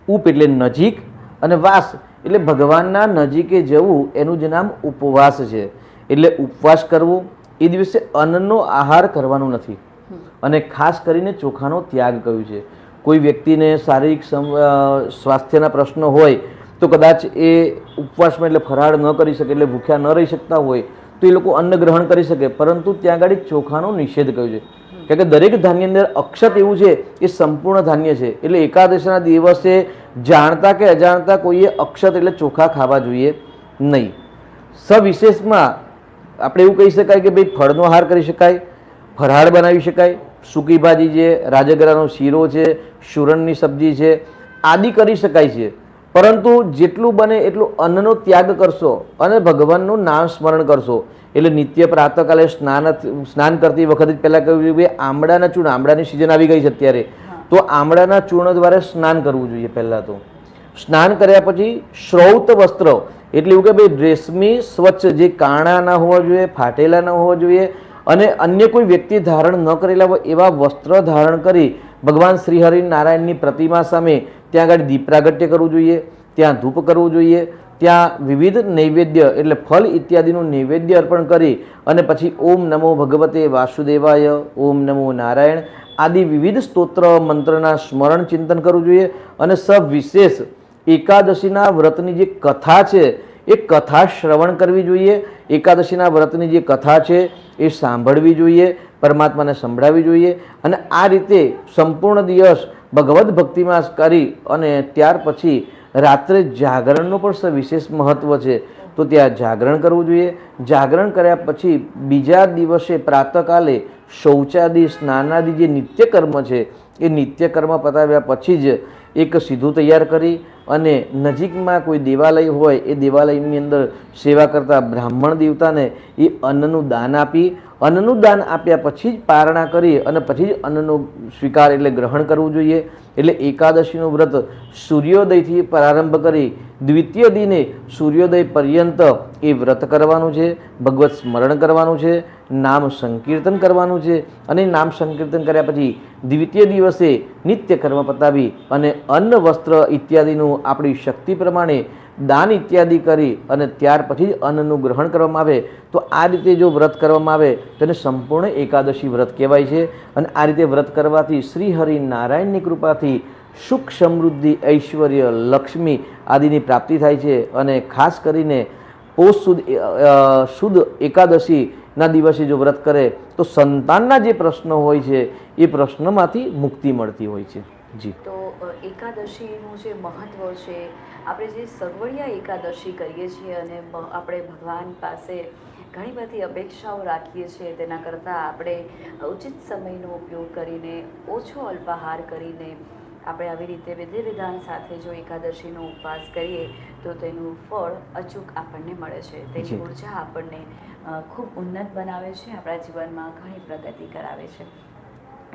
ઉપ એટલે નજીક અને વાસ એટલે ભગવાનના નજીકે જવું, એનું જ નામ ઉપવાસ છે. એટલે ઉપવાસ કરવો એ દિવસે અન્નનો આહાર કરવાનો નથી અને ખાસ કરીને ચોખાનો ત્યાગ કર્યો છે. કોઈ વ્યક્તિને શારીરિક સ્વાસ્થ્યના પ્રશ્નો હોય તો કદાચ એ ઉપવાસમાં એટલે ફરાળ ન કરી શકે, એટલે ભૂખ્યા ન રહી શકતા હોય તો એ લોકો અન્ન ગ્રહણ કરી શકે, પરંતુ ત્યાં આગળ ચોખાનો નિષેધ કર્યો છે. કારણ કે દરેક ધાન્ય અંદર અક્ષત એવું છે એ સંપૂર્ણ ધાન્ય છે. એટલે એકાદશીના દિવસે જાણતા કે અજાણતા કોઈએ અક્ષત એટલે ચોખા ખાવા જોઈએ નહીં. સવિશેષમાં આપણે એવું કહી શકાય કે ભાઈ ફળનો આહાર કરી શકાય, ફરાળ બનાવી શકાય, સૂકી ભાજી છે, રાજગરાનો શીરો છે, શૂરણની સબ્જી છે આદિ કરી શકાય છે. પરંતુ જેટલું બને એટલું અન્નનો ત્યાગ કરશો અને ભગવાનનું નામ સ્મરણ કરશો. એટલે નિત્ય પ્રાતઃકાલે સ્નાન કરતી વખતે પહેલાં કહ્યું કે આમળાના ચૂર્ણ, આમળાની સિઝન આવી ગઈ છે અત્યારે, તો આમળાના ચૂર્ણ દ્વારા સ્નાન કરવું જોઈએ. પહેલાં તો સ્નાન કર્યા પછી શ્રૌત વસ્ત્ર એટલે એવું કે ભાઈ રેશમી સ્વચ્છ, જે કાણા ના હોવા જોઈએ, ફાટેલા ન હોવા જોઈએ અને અન્ય કોઈ વ્યક્તિ ધારણ ન કરેલા હોય એવા વસ્ત્ર ધારણ કરી ભગવાન શ્રી હરિ નારાયણની પ્રતિમા સામે ત્યાં આગળ દીપ પ્રાગટ્ય કરવું જોઈએ, ત્યાં ધૂપ કરવું જોઈએ, ત્યાં વિવિધ નૈવેદ્ય એટલે ફળ ઇત્યાદિનું નૈવેદ્ય અર્પણ કરી અને પછી ઓમ નમો ભગવતે વાસુદેવાય, ઓમ નમો નારાયણ આદિ વિવિધ સ્તોત્ર મંત્રના સ્મરણ ચિંતન કરવું જોઈએ. અને સવિશેષ એકાદશીના વ્રતની જે કથા છે એ કથા શ્રવણ કરવી જોઈએ. એકાદશીના વ્રતની જે કથા છે એ સાંભળવી જોઈએ, પરમાત્માને સંભળાવવી જોઈએ અને આ રીતે સંપૂર્ણ દિવસ ભગવદ્ ભક્તિમાં કરી અને ત્યાર પછી રાત્રે જાગરણનું પણ વિશેષ મહત્વ છે. તો ત્યાં જાગરણ કરવું જોઈએ. જાગરણ કર્યા પછી બીજા દિવસે પ્રાતઃકાલે શૌચાદિ, સ્નાનાદિ જે નિત્યકર્મ છે એ નિત્યકર્મ પતાવ્યા પછી જ એક સીધું તૈયાર કરી અને નજીકમાં કોઈ દેવાલય હોય એ દેવાલયની અંદર સેવા કરતા બ્રાહ્મણ દેવતાને એ અન્નનું દાન આપી, અન્નનું દાન આપ્યા પછી જ પારણા કરી અને પછી જ અન્નનો સ્વીકાર એટલે ગ્રહણ કરવું જોઈએ. એટલે એકાદશીનું વ્રત સૂર્યોદયથી પ્રારંભ કરી દ્વિતીય દિને સૂર્યોદય પર્યંત એ વ્રત કરવાનું છે, ભગવત સ્મરણ કરવાનું છે, નામ સંકીર્તન કરવાનું છે અને નામ સંકીર્તન કર્યા પછી દ્વિતીય દિવસે નિત્ય કર્મ પતાવી અને અન્ન વસ્ત્ર ઇત્યાદિનું આપણી શક્તિ પ્રમાણે દાન ઇત્યાદિ કરી અને ત્યાર પછી અન્નનું ગ્રહણ કરવામાં આવે. તો આ રીતે જો વ્રત કરવામાં આવે તેને સંપૂર્ણ એકાદશી વ્રત કહેવાય છે. અને આ રીતે વ્રત કરવાથી શ્રી હરિ નારાયણની કૃપાથી સુખ, સમૃદ્ધિ, ઐશ્વર્ય, લક્ષ્મી આદિની પ્રાપ્તિ થાય છે. અને ખાસ કરીને પોષ શુદ્ધ એકાદશીના દિવસે જો વ્રત કરે તો સંતાનના જે પ્રશ્નો હોય છે એ પ્રશ્નોમાંથી મુક્તિ મળતી હોય છે. જી. તો એકાદશીનું જે મહત્વ છે, આપણે જે સગવડિયા એકાદશી કરીએ છીએ અને આપણે ભગવાન પાસે ઘણી બધી અપેક્ષાઓ રાખીએ છીએ, તેના કરતાં આપણે ઉચિત સમયનો ઉપયોગ કરીને, ઓછો અલ્પાહાર કરીને આપણે આવી રીતે વિધિ વિધાન સાથે જો એકાદશીનો ઉપવાસ કરીએ તો તેનું ફળ અચૂક આપણને મળે છે. તેની ઉર્જા આપણને ખૂબ ઉન્નત બનાવે છે, આપણા જીવનમાં ઘણી પ્રગતિ કરાવે છે.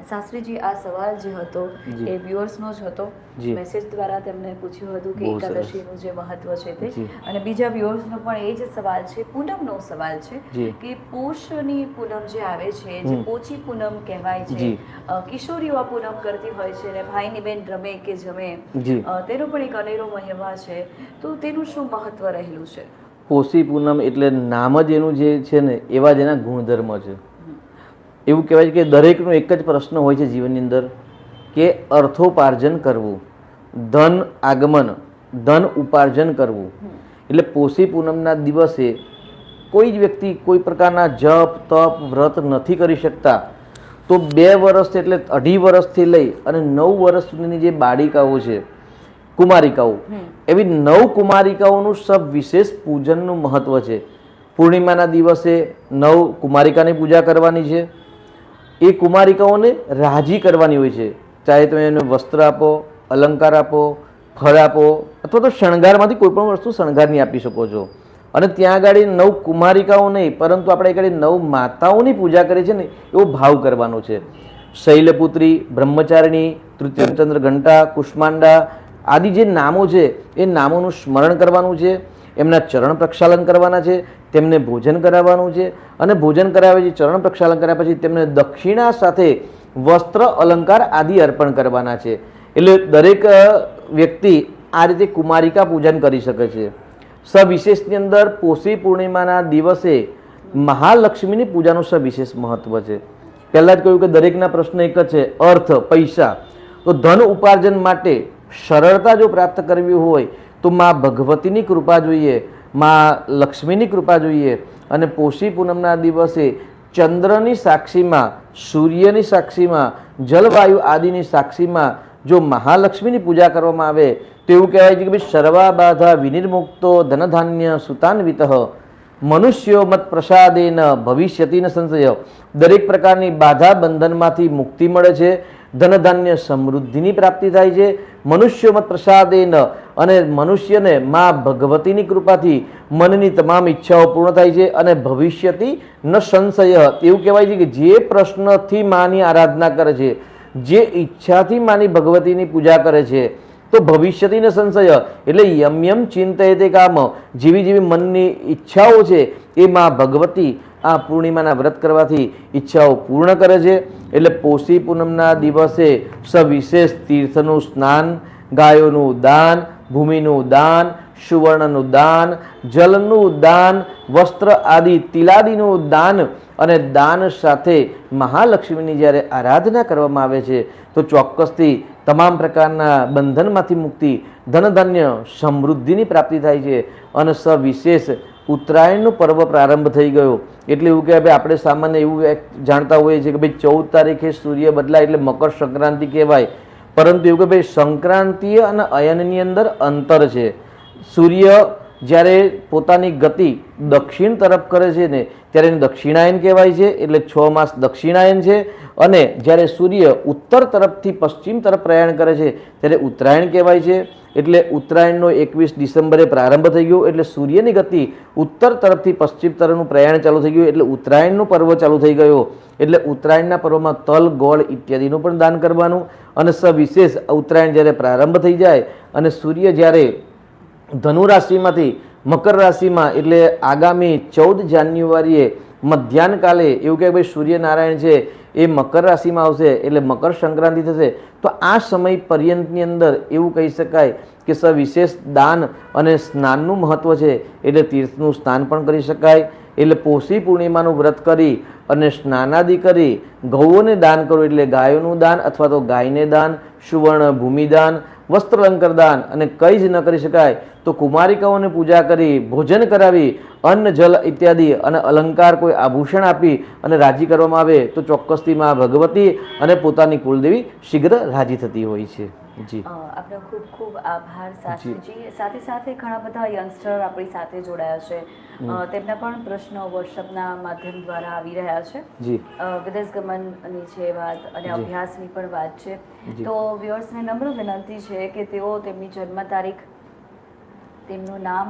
શાસ્ત્રીજી, આ સવાલ જે હતો એ વ્યુઅર્સનો જ હતો. મેસેજ દ્વારા તેમને પૂછ્યું હતું કે એકાદશીનું જે મહત્વ છે તે, અને બીજા વ્યુઅર્સનો પણ એ જ સવાલ છે, પૂનમનો સવાલ છે કે પોષની પૂનમ જે આવે છે, જે પોચી પૂનમ કહેવાય છે, કિશોરીઓ પૂનમ કરતી હોય છે અને ભાઈની બેન રમે કે જમે, તેનો પણ એક અનેરો મહિમા છે. તો તેનું શું મહત્વ રહેલું છે? પોષી પૂનમ એટલે નામ જ એનું જે છે ને એવા જ એના ગુણધર્મ છે. એવું કહેવાય છે કે દરેકનો એક જ પ્રશ્ન હોય છે જીવનની અંદર કે અર્થોપાર્જન કરવું, ધન આગમન, ધન ઉપાર્જન કરવું. એટલે પોષી પૂનમના દિવસે કોઈ જ વ્યક્તિ કોઈ પ્રકારના જપ તપ વ્રત નથી કરી શકતા તો 2 વર્ષ એટલે 2.5 વર્ષથી લઈ અને 9 વર્ષ સુધીની જે બાળિકાઓ છે, કુમારિકાઓ, એવી 9 કુમારિકાઓનું વિશેષ પૂજનનું મહત્વ છે. પૂર્ણિમાના દિવસે 9 કુમારિકાની પૂજા કરવાની છે. એ કુમારિકાઓને રાજી કરવાની હોય છે. ચાહે તમે એને વસ્ત્ર આપો, અલંકાર આપો, ફળ આપો, અથવા તો શણગારમાંથી કોઈ પણ વસ્તુ શણગારની આપી શકો છો. અને ત્યાં આગળ 9 કુમારિકાઓ નહીં, પરંતુ આપણે આગળ 9 માતાઓની પૂજા કરે છે ને એવો ભાવ કરવાનો છે. શૈલપુત્રી, બ્રહ્મચારિણી, તૃતીયચંદ્ર ઘંટા, કુષ્માંડા આદિ જે નામો છે એ નામોનું સ્મરણ કરવાનું છે. એમના ચરણ પ્રક્ષાલન કરવાના છે, તેમને ભોજન કરાવવાનું છે. અને ભોજન કરાવ્યા પછી, ચરણ પ્રક્ષાલન કર્યા પછી તેમને દક્ષિણા સાથે વસ્ત્ર અલંકાર આદિ અર્પણ કરવાના છે. એટલે દરેક વ્યક્તિ આ રીતે કુમારિકા પૂજન કરી શકે છે. સવિશેષની અંદર પોષી પૂર્ણિમાના દિવસે મહાલક્ષ્મીની પૂજાનું સવિશેષ મહત્વ છે. પહેલાં જ કહ્યું કે દરેકના પ્રશ્ન એક જ છે, અર્થ, પૈસા. તો ધન ઉપાર્જન માટે સરળતા જો પ્રાપ્ત કરવી હોય તો મા ભગવતીની કૃપા જોઈએ, મા લક્ષ્મીની કૃપા જોઈએ. અને પોષી પૂનમના દિવસે ચંદ્રની સાક્ષીમાં, સૂર્યની સાક્ષીમાં, જલવાયુ આદિની સાક્ષીમાં જો મહાલક્ષ્મીની પૂજા કરવામાં આવે તો એવું કહેવાય છે કે ભાઈ સર્વા બાધા વિનિર્મુક્તો ધનધાન્ય સુતાન્વિત મનુષ્યો મત પ્રસાદેન ભવિષ્યતિ ન સંશય. દરેક પ્રકારની બાધા બંધનમાંથી મુક્તિ મળે છે, ધનધાન્ય સમૃદ્ધિની પ્રાપ્તિ થાય છે. મનુષ્યો મત પ્રસાદેન, અને મનુષ્યને મા ભગવતીની કૃપાથી મનની તમામ ઈચ્છાઓ પૂર્ણ થાય છે. અને ભવિષ્યતિ ન સંશય, એવું કહેવાય છે કે જે પ્રશ્નથી માની આરાધના કરે છે, જે ઈચ્છાથી માની ભગવતીની પૂજા કરે છે તો ભવિષ્યતિ ન સંશય, એટલે યમ યમ ચિંતયતે કામ, જેવી જેવી મનની ઈચ્છાઓ છે એ માં ભગવતી આ પૂર્ણિમાના વ્રત કરવાથી ઈચ્છાઓ પૂર્ણ કરે છે. એટલે પોષી પૂનમના દિવસે સવિશેષ તીર્થનું સ્નાન, ગાયોનું દાન, ભૂમિનું દાન, સુવર્ણનું દાન, જલનું દાન, વસ્ત્ર આદિ તિલાદીનું દાન અને દાન સાથે મહાલક્ષ્મીની જ્યારે આરાધના કરવામાં આવે છે તો ચોક્કસથી તમામ પ્રકારના બંધનમાંથી મુક્તિ, ધનધાન્ય સમૃદ્ધિની પ્રાપ્તિ થાય છે. અને સવિશેષ ઉત્તરાયણનો પર્વ પ્રારંભ થઈ ગયો એટલે એવું કે ભાઈ આપણે સામાન્ય એવું જાણતા હોઈએ છીએ કે ભાઈ 14 તારીખે સૂર્ય બદલાય એટલે મકર સંક્રાંતિ કહેવાય. પરંતુ એવું કે ભાઈ સંક્રાંતિ અને અયનની અંદર અંતર છે. સૂર્ય જ્યારે પોતાની ગતિ દક્ષિણ તરફ કરે છે ને ત્યારે એને દક્ષિણાયન કહેવાય છે, એટલે 6 માસ દક્ષિણાયન છે. અને જ્યારે સૂર્ય ઉત્તર તરફથી પશ્ચિમ તરફ પ્રયાણ કરે છે ત્યારે ઉત્તરાયણ કહેવાય છે. એટલે ઉત્તરાયણનો 21 ડિસેમ્બરે પ્રારંભ થઈ ગયો એટલે સૂર્યની ગતિ ઉત્તર તરફથી પશ્ચિમ તરફનું પ્રયાણ ચાલુ થઈ ગયું એટલે ઉત્તરાયણનો પર્વ ચાલુ થઈ ગયો. એટલે ઉત્તરાયણના પર્વમાં તલ, ગોળ ઇત્યાદિનું પણ દાન કરવાનું. અને સવિશેષ ઉત્તરાયણ જ્યારે પ્રારંભ થઈ જાય અને સૂર્ય જ્યારે ધનુ રાશિમાંથી મકર રાશિમાં એટલે આગામી 14 જાન્યુઆરીએ મધ્યાહન કાલે એવું કે ભાઈ સૂર્યનારાયણ છે એ મકર રાશિમાં આવશે એટલે મકર સંક્રાંતિ થશે. તો આ સમય પર્યંતની અંદર એવું કહી શકાય કે સવિશેષ દાન અને સ્નાનનું મહત્વ છે. એટલે તીર્થનું સ્નાન પણ કરી શકાય. એટલે પોષી પૂર્ણિમાનું વ્રત કરી અને સ્નાનાદિ કરી ગૌઓને દાન કરવું એટલે ગાયોનું દાન અથવા તો ગાયને દાન, સુવર્ણ ભૂમિદાન, વસ્ત્ર અલંકાર દાન અને કંઈ જ ન કરી શકાય તો કુમારિકાઓને પૂજા કરી, ભોજન કરાવી, અન્ન જલ ઇત્યાદિ અને અલંકાર કોઈ આભૂષણ આપી અને રાજી કરવામાં આવે તો ચોક્કસથી માં ભગવતી અને પોતાની કુલદેવી શીઘ્ર રાજી થતી હોય છે. જી આપનો ખૂબ ખૂબ આભાર શાસ્ત્રીજી. સાથે સાથે ઘણા બધા યંગસ્ટર આપણી સાથે જોડાયા છે, તેમના પણ પ્રશ્નો વોટ્સઅપના માધ્યમ દ્વારા આવી રહ્યા છે. જી વિદેશ ગમનની છે વાત અને અભ્યાસની પણ વાત છે. તો વ્યુઅર્સને નમ્ર વિનંતી છે કે તેઓ તેમની જન્મ તારીખ, તેમનું નામ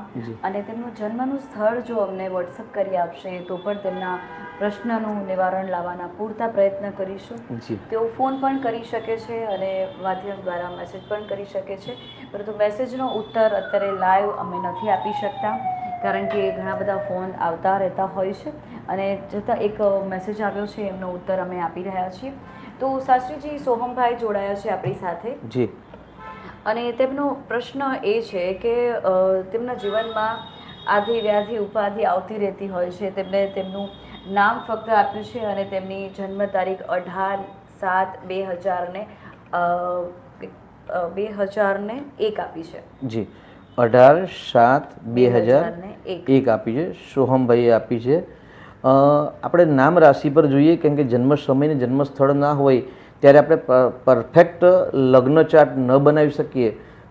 અને તેમનું જન્મનું સ્થળ જો અમને વોટ્સઅપ કરી આપશે તો પણ તેમના પ્રશ્નનું નિવારણ લાવવાના પૂરતા પ્રયત્ન કરીશું. તેઓ ફોન પણ કરી શકે છે અને માધ્યમ દ્વારા મેસેજ પણ કરી શકે છે, પરંતુ મેસેજનો ઉત્તર અત્યારે લાઈવ અમે નથી આપી શકતા કારણ કે ઘણા બધા ફોન આવતા રહેતા હોય છે. અને છતાં એક મેસેજ આવ્યો છે એમનો ઉત્તર અમે આપી રહ્યા છીએ. તો શાસ્ત્રીજી સોહમભાઈ જોડાયા છે આપણી સાથે જી અને તેમનો પ્રશ્ન એ છે કે તેમના જીવનમાં આધિ વ્યાધિ ઉપાધિ આવતી રહેતી હોય છે. તેમને તેમનું નામ ફક્ત આપ્યું છે અને તેમની જન્મ તારીખ 18/7/2001 આપી છે. જી 18/7/2001 આપી છે. સોહમભાઈએ આપી છે. આપણે નામ રાશિ પર જોઈએ કેમ કે જન્મ સમય ને જન્મ સ્થળ ના હોય ત્યારે આપણે પરફેક્ટ લગ્ન ચાર્ટ ન બનાવી શકીએ,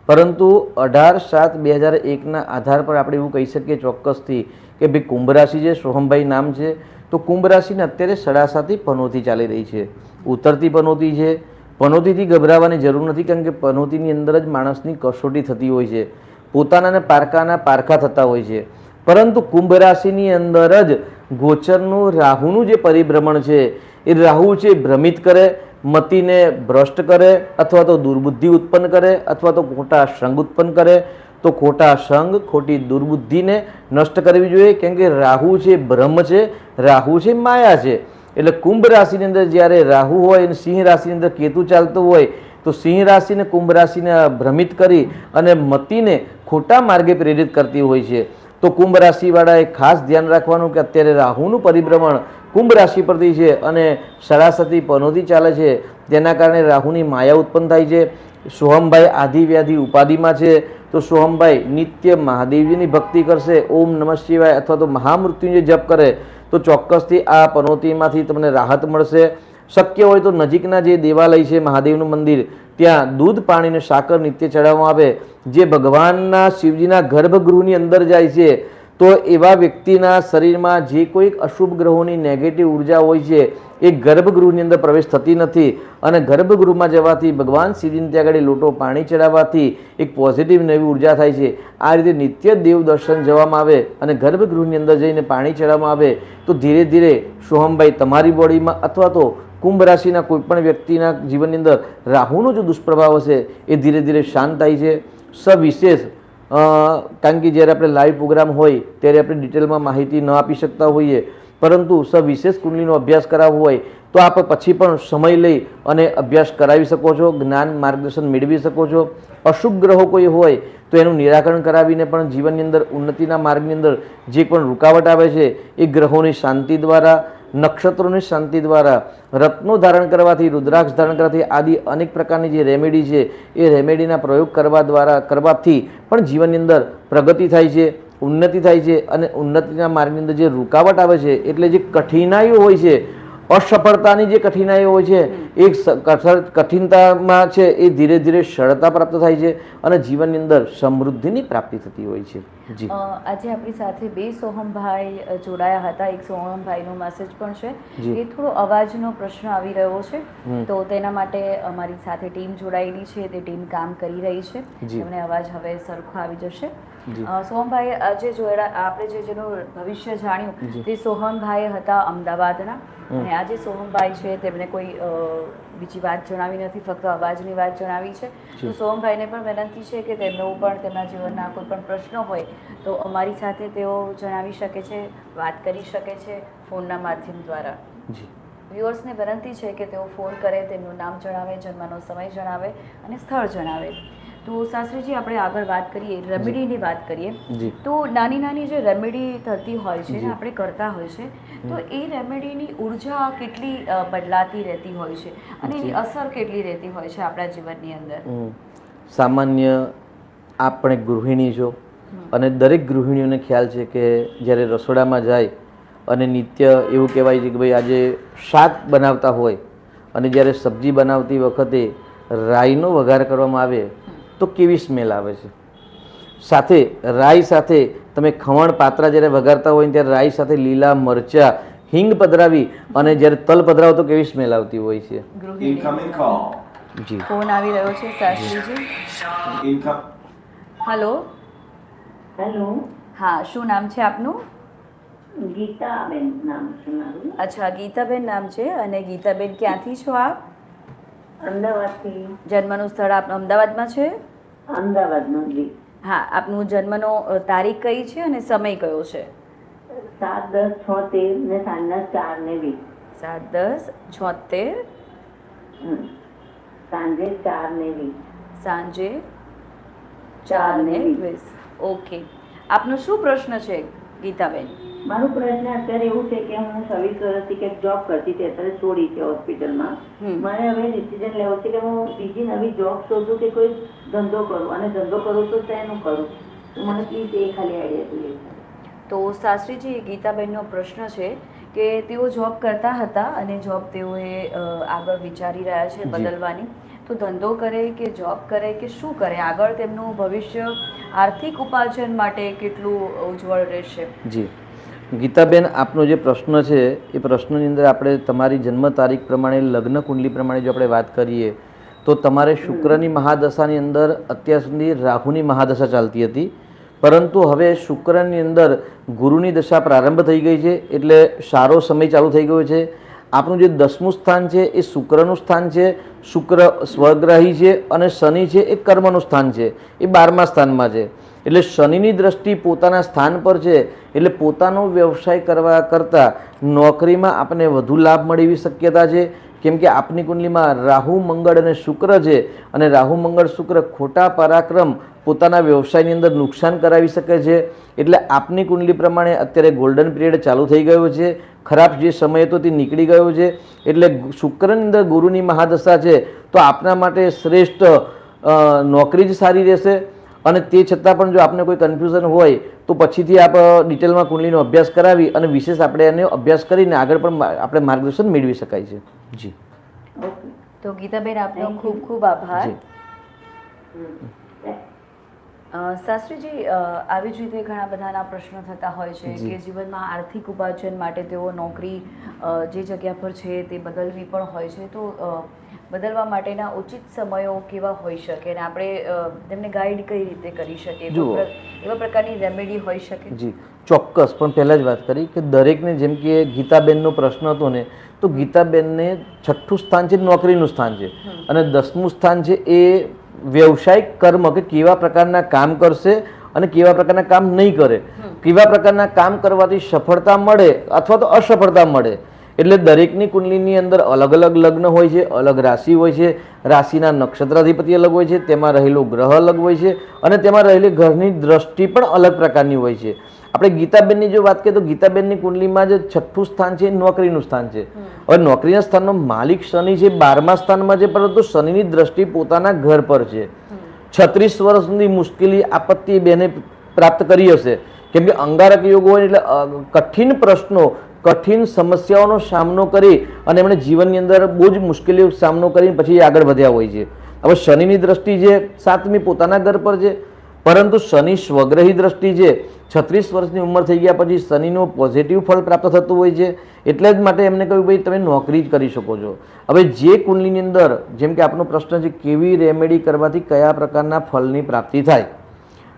પરંતુ 18/7/2001ના આધાર પર આપણે એવું કહી શકીએ ચોક્કસથી કે ભાઈ કુંભ રાશિ છે, સોહમભાઈ નામ છે. તો કુંભ રાશિને અત્યારે સડાસાથી પનોતી ચાલી રહી છે, ઉતરતી પનોતી છે. પનોતીથી ગભરાવાની જરૂર નથી કારણ કે પનોતીની અંદર જ માણસની કસોટી થતી હોય છે, પોતાના ને પારકાના પારખા થતા હોય છે. પરંતુ કુંભ રાશિની અંદર જ ગોચરનું રાહુનું જે પરિભ્રમણ છે એ રાહુ છે ભ્રમિત કરે, મતિને ભ્રષ્ટ કરે, અથવા તો દુર્બુદ્ધિ ઉત્પન્ન કરે, અથવા તો ખોટા સંગ ઉત્પન્ન કરે. તો ખોટા સંગ, ખોટી દુર્બુદ્ધિને નષ્ટ કરવી જોઈએ કેમ કે રાહુ છે બ્રહ્મ છે, રાહુ છે માયા છે. એટલે કુંભ રાશિની અંદર જ્યારે રાહુ હોય અને સિંહ રાશિની અંદર કેતુ ચાલતું હોય તો સિંહ રાશિને કુંભ રાશિને ભ્રમિત કરી અને મતિને ખોટા માર્ગે પ્રેરિત કરતી હોય છે. તો કુંભ રાશિવાળાએ ખાસ ધ્યાન રાખવાનું કે અત્યારે રાહુનું પરિભ્રમણ કુંભ રાશિ પરથી છે અને સરાસતી પનોતી ચાલે છે, તેના કારણે રાહુની માયા ઉત્પન્ન થાય છે. સોહમભાઈ આદિ વ્યાધિ ઉપાધિમાં છે તો સોહમભાઈ નિત્ય મહાદેવજીની ભક્તિ કરશે, ઓમ નમઃ શિવાય અથવા તો મહામૃત્યુંજય જપ કરે તો ચોક્કસથી આ પનોતીમાંથી તમને રાહત મળશે. શક્ય હોય તો નજીકના જે દેવાલય છે મહાદેવનું મંદિર, ત્યાં દૂધ પાણી અને સાકર નિત્ય ચડાવવામાં આવે. જે ભગવાનના શિવજીના ગર્ભગૃહની અંદર જાય છે તો એવા વ્યક્તિના શરીરમાં જે કોઈ અશુભ ગ્રહોની નેગેટિવ ઉર્જા હોય છે એ ગર્ભગૃહની અંદર પ્રવેશ થતી નથી અને ગર્ભગૃહમાં જવાથી ભગવાન શિવજીને ત્યાં આગળ લોટો પાણી ચડાવવાથી એક પોઝિટિવ નવી ઉર્જા થાય છે. આ રીતે નિત્ય દેવ દર્શન જવામાં આવે અને ગર્ભગૃહની અંદર જઈને પાણી ચડાવવામાં આવે તો ધીરે ધીરે સોહમભાઈ તમારી બોડીમાં અથવા તો કુંભ રાશિના કોઈ પણ વ્યક્તિના જીવનની અંદર રાહુનો જો દુષ્પ્રભાવ હશે એ ધીરે ધીરે શાંત થાય છે. સવિશેષ કારણ કે જ્યારે આપણે લાઈવ પ્રોગ્રામ હોય ત્યારે આપણે ડિટેલમાં માહિતી ન આપી શકતા હોઈએ, પરંતુ સવિશેષ કુંડલીનો અભ્યાસ કરાવવો હોય તો આપ પછી પણ સમય લઈ અને અભ્યાસ કરાવી શકો છો, જ્ઞાન માર્ગદર્શન મેળવી શકો છો. અશુભ ગ્રહો કોઈ હોય તો એનું નિરાકરણ કરાવીને પણ જીવનની અંદર ઉન્નતિના માર્ગની અંદર જે પણ રૂકાવટ આવે છે એ ગ્રહોની શાંતિ દ્વારા, નક્ષત્રોની શાંતિ દ્વારા, રત્નો ધારણ કરવાથી, રુદ્રાક્ષ ધારણ કરવાથી આદિ અનેક પ્રકારની જે રેમેડી છે એ રેમેડીના પ્રયોગ કરવાથી પણ જીવનની અંદર પ્રગતિ થાય છે, ઉન્નતિ થાય છે. અને ઉન્નતિના માર્ગની અંદર જે રૂકાવટ આવે છે એટલે જે કઠિનાઈઓ હોય છે, અસફળતાની જે કઠિનાઈઓ હોય છે એ કઠિનતામાં છે એ ધીરે ધીરે સરળતા પ્રાપ્ત થાય છે અને જીવનની અંદર સમૃદ્ધિની પ્રાપ્તિ થતી હોય છે. જી આજે આપણી સાથે બે સોહમભાઈ જોડાયા હતા. એક સોહમભાઈનો મેસેજ પણ છે કે થોડો અવાજનો પ્રશ્ન આવી રહ્યો છે, તો તેના માટે અમારી સાથે ટીમ જોડાયેલી છે, તે ટીમ કામ કરી રહી છે. એમને અવાજ હવે સરખો આવી જશે. સોહમભાઈ આજે આપણે જેનું ભવિષ્ય જાણ્યું તે સોહમભાઈ હતા અમદાવાદના અને આજે સોહમભાઈ છે તેમને કોઈ બીજી વાત જણાવી નથી, ફક્ત અવાજની વાત જણાવી છે. તો સોહમભાઈને પણ વિનંતી છે કે તેમનો પણ તેમના જીવનના કોઈ પણ પ્રશ્નો હોય તો અમારી સાથે તેઓ જણાવી શકે છે, વાત કરી શકે છે ફોનના માધ્યમ દ્વારા. વ્યુઅર્સને વિનંતી છે કે તેઓ ફોન કરે, તેમનું નામ જણાવે, જન્મનો સમય જણાવે અને સ્થળ જણાવે. તો શાસ્ત્રીજી આપણે આગળ વાત કરીએ, રેમેડીની વાત કરીએ તો નાની નાની જે રેમેડી થતી હોય છે આપણે કરતા હોય છે તો એ રેમેડીની ઉર્જા કેટલી બદલાતી રહેતી હોય છે અને એની અસર કેટલી રહેતી હોય છે આપણા જીવનની અંદર? સામાન્ય આપણે ગૃહિણી છો અને દરેક ગૃહિણીઓને ખ્યાલ છે કે જ્યારે રસોડામાં જાય અને નિત્ય એવું કહેવાય છે કે ભાઈ આજે શાક બનાવતા હોય અને જ્યારે સબ્જી બનાવતી વખતે રાઈનો વઘાર કરવામાં આવે તો કેવી સ્મેલ આવે છે. સાથે રાઈ સાથે તમે ખમણ પાત્રા જ્યારે વઘારતા હોય ત્યારે રાઈ સાથે લીલા મરચાં, હિંગ પધરાવી અને જ્યારે તલ પધરાવો તો કેવી સ્મેલ આવતી હોય છે. જી ફોન આવી રહ્યો છે શાસ્ત્રીજી. હેલો. હેલો. હા, શું નામ છે આપનું? ગીતાબેન નામ છે મારું. અચ્છા, ગીતાબેન નામ છે. અને ગીતાબેન ક્યાંથી છો આપ? અમદાવાદથી. જન્મનું સ્થળ આપનું અમદાવાદમાં છે? અમદાવાદમાં. જી હા. આપનું જન્મનો તારીખ કઈ છે અને સમય કયો છે? 7/10/76 ને સાંજના 4:20. 7/10/76 સાંજે 4:20. સાંજે 4:20. ઓકે. આપનો શું પ્રશ્ન છે? ગીતાબેન. મારો પ્રશ્ન અત્યારે એવું છે કે હું 26 વર્ષથી કંઈક જોબ કરતી હતી, અત્યારે છોડી છે હોસ્પિટલમાં. મારે હવે ડિસિઝન લેવો છે કે હું બીજી નવી જોબ શોધું કે કોઈ ધંધો કરું, અને ધંધો કરું તો શેનું કરું? તો મને પ્લીઝ એ ખાલી આઈડિયા જોઈએ. તો શાસ્ત્રીજી, ગીતાબેનનો પ્રશ્ન છે કે તેઓ જોબ કરતા હતા અને જોબ તેઓએ આગળ વિચારી રહ્યા છે બદલવાની, તો ધંધો કરે કે જોબ કરે કે શું કરે? આગળ તેમનું ભવિષ્ય આર્થિક ઉપાર્જન માટે કેટલું ઉજ્જવળ રહેશે? જી ગીતાબેન, આપનો જે પ્રશ્ન છે એ પ્રશ્નની અંદર આપણે તમારી જન્મ તારીખ પ્રમાણે, લગ્ન કુંડલી પ્રમાણે જો આપણે વાત કરીએ તો તમારે શુક્રની મહાદશાની અંદર અત્યાર સુધી રાહુની મહાદશા ચાલતી હતી, પરંતુ હવે શુક્રની અંદર ગુરુની દશા પ્રારંભ થઈ ગઈ છે, એટલે સારો સમય ચાલુ થઈ ગયો છે. આપણું જે 10મું સ્થાન છે એ શુક્રનું સ્થાન છે. શુક્ર સ્વગ્રહી છે અને શનિ છે એ કર્મનું સ્થાન છે, એ 12મા સ્થાનમાં છે. એટલે શનિની દ્રષ્ટિ પોતાના સ્થાન પર છે, એટલે પોતાનો વ્યવસાય કરવા કરતાં નોકરીમાં આપણને વધુ લાભ મળે એવી શક્યતા છે. કેમ કે આપની કુંડલીમાં રાહુ, મંગળ અને શુક્ર છે, અને રાહુ, મંગળ, શુક્ર ખોટા પરાક્રમ પોતાના વ્યવસાયની અંદર નુકસાન કરાવી શકે છે. એટલે આપની કુંડલી પ્રમાણે અત્યારે ગોલ્ડન પિરિયડ ચાલુ થઈ ગયો છે. ખરાબ જે સમય હતો તે નીકળી ગયો છે. એટલે શુક્રની અંદર ગુરુની મહાદશા છે, તો આપના માટે શ્રેષ્ઠ નોકરી જ સારી રહેશે. અને તે છતાં પણ જો આપને કોઈ કન્ફ્યુઝન હોય તો પછીથી આપ ડિટેલમાં કુંડલીનો અભ્યાસ કરાવી અને વિશેષ આપણે એને અભ્યાસ કરીને આગળ પણ આપણે માર્ગદર્શન મેળવી શકાય છે. જી. તો ગીતાબેન, આપનો ખૂબ ખૂબ આભાર. શાસ્ત્રીજી, આવી જ રીતે ઘણા બધાના પ્રશ્નો થતા હોય છે કે જીવનમાં આર્થિક ઉપાર્જન માટે તેઓ નોકરી જે જગ્યા પર છે તે બદલવી પણ હોય છે, તો બદલવા માટેના ઉચિત સમયો કેવા હોઈ શકે અને આપણે તેમને ગાઈડ કઈ રીતે કરી શકીએ? એવા પ્રકારની રેમેડી હોઈ શકે? જી ચોક્કસ. પણ પહેલાં જ વાત કરી કે દરેકને, જેમ કે ગીતાબેનનો પ્રશ્ન હતો ને, તો ગીતાબેનને 6થું સ્થાન છે નોકરીનું સ્થાન છે, અને 10મું સ્થાન છે એ વ્યવસાયિક કર્મ, કે કેવા પ્રકારના કામ કરશે અને કેવા પ્રકારના કામ નહીં કરે, કેવા પ્રકારના કામ કરવાથી સફળતા મળે અથવા તો અસફળતા મળે. એટલે દરેકની કુંડલીની અંદર અલગ અલગ લગ્ન હોય છે, અલગ રાશિ હોય છે, રાશિના નક્ષત્રાધિપતિ અલગ હોય છે, તેમાં રહેલો ગ્રહ અલગ હોય છે, અને તેમાં રહેલી ઘરની દ્રષ્ટિ પણ અલગ પ્રકારની હોય છે. આપણે ગીતાબેનની જો વાત કરીએ તો ગીતાબેનની કુંડલીમાં જે 6થું સ્થાન છે એ નોકરીનું સ્થાન છે. હવે નોકરીના સ્થાનનો માલિક શનિ છે, 12મા સ્થાનમાં છે, પરંતુ શનિની દ્રષ્ટિ પોતાના ઘર પર છે. 36 વર્ષ સુધી મુશ્કેલી, આપત્તિ બેને પ્રાપ્ત કરી હશે. કેમ કે અંગારક યોગ હોય એટલે કઠિન પ્રશ્નો, કઠિન સમસ્યાઓનો સામનો કરી અને એમણે જીવનની અંદર બહુ જ મુશ્કેલીઓ સામનો કરીને પછી આગળ વધ્યા હોય છે. હવે શનિની દ્રષ્ટિ છે 7મી પોતાના ઘર પર છે, પરંતુ શનિ સ્વગ્રહી દ્રષ્ટિ છે. 36 વર્ષની ઉંમર થઈ ગયા પછી શનિનું પોઝિટિવ ફળ પ્રાપ્ત થતું હોય છે. એટલે જ માટે એમને કહ્યું ભાઈ તમે નોકરી જ કરી શકો છો. હવે જે કુંડલીની અંદર, જેમ કે આપનો પ્રશ્ન છે કેવી રેમેડી કરવાથી કયા પ્રકારના ફળની પ્રાપ્તિ થાય,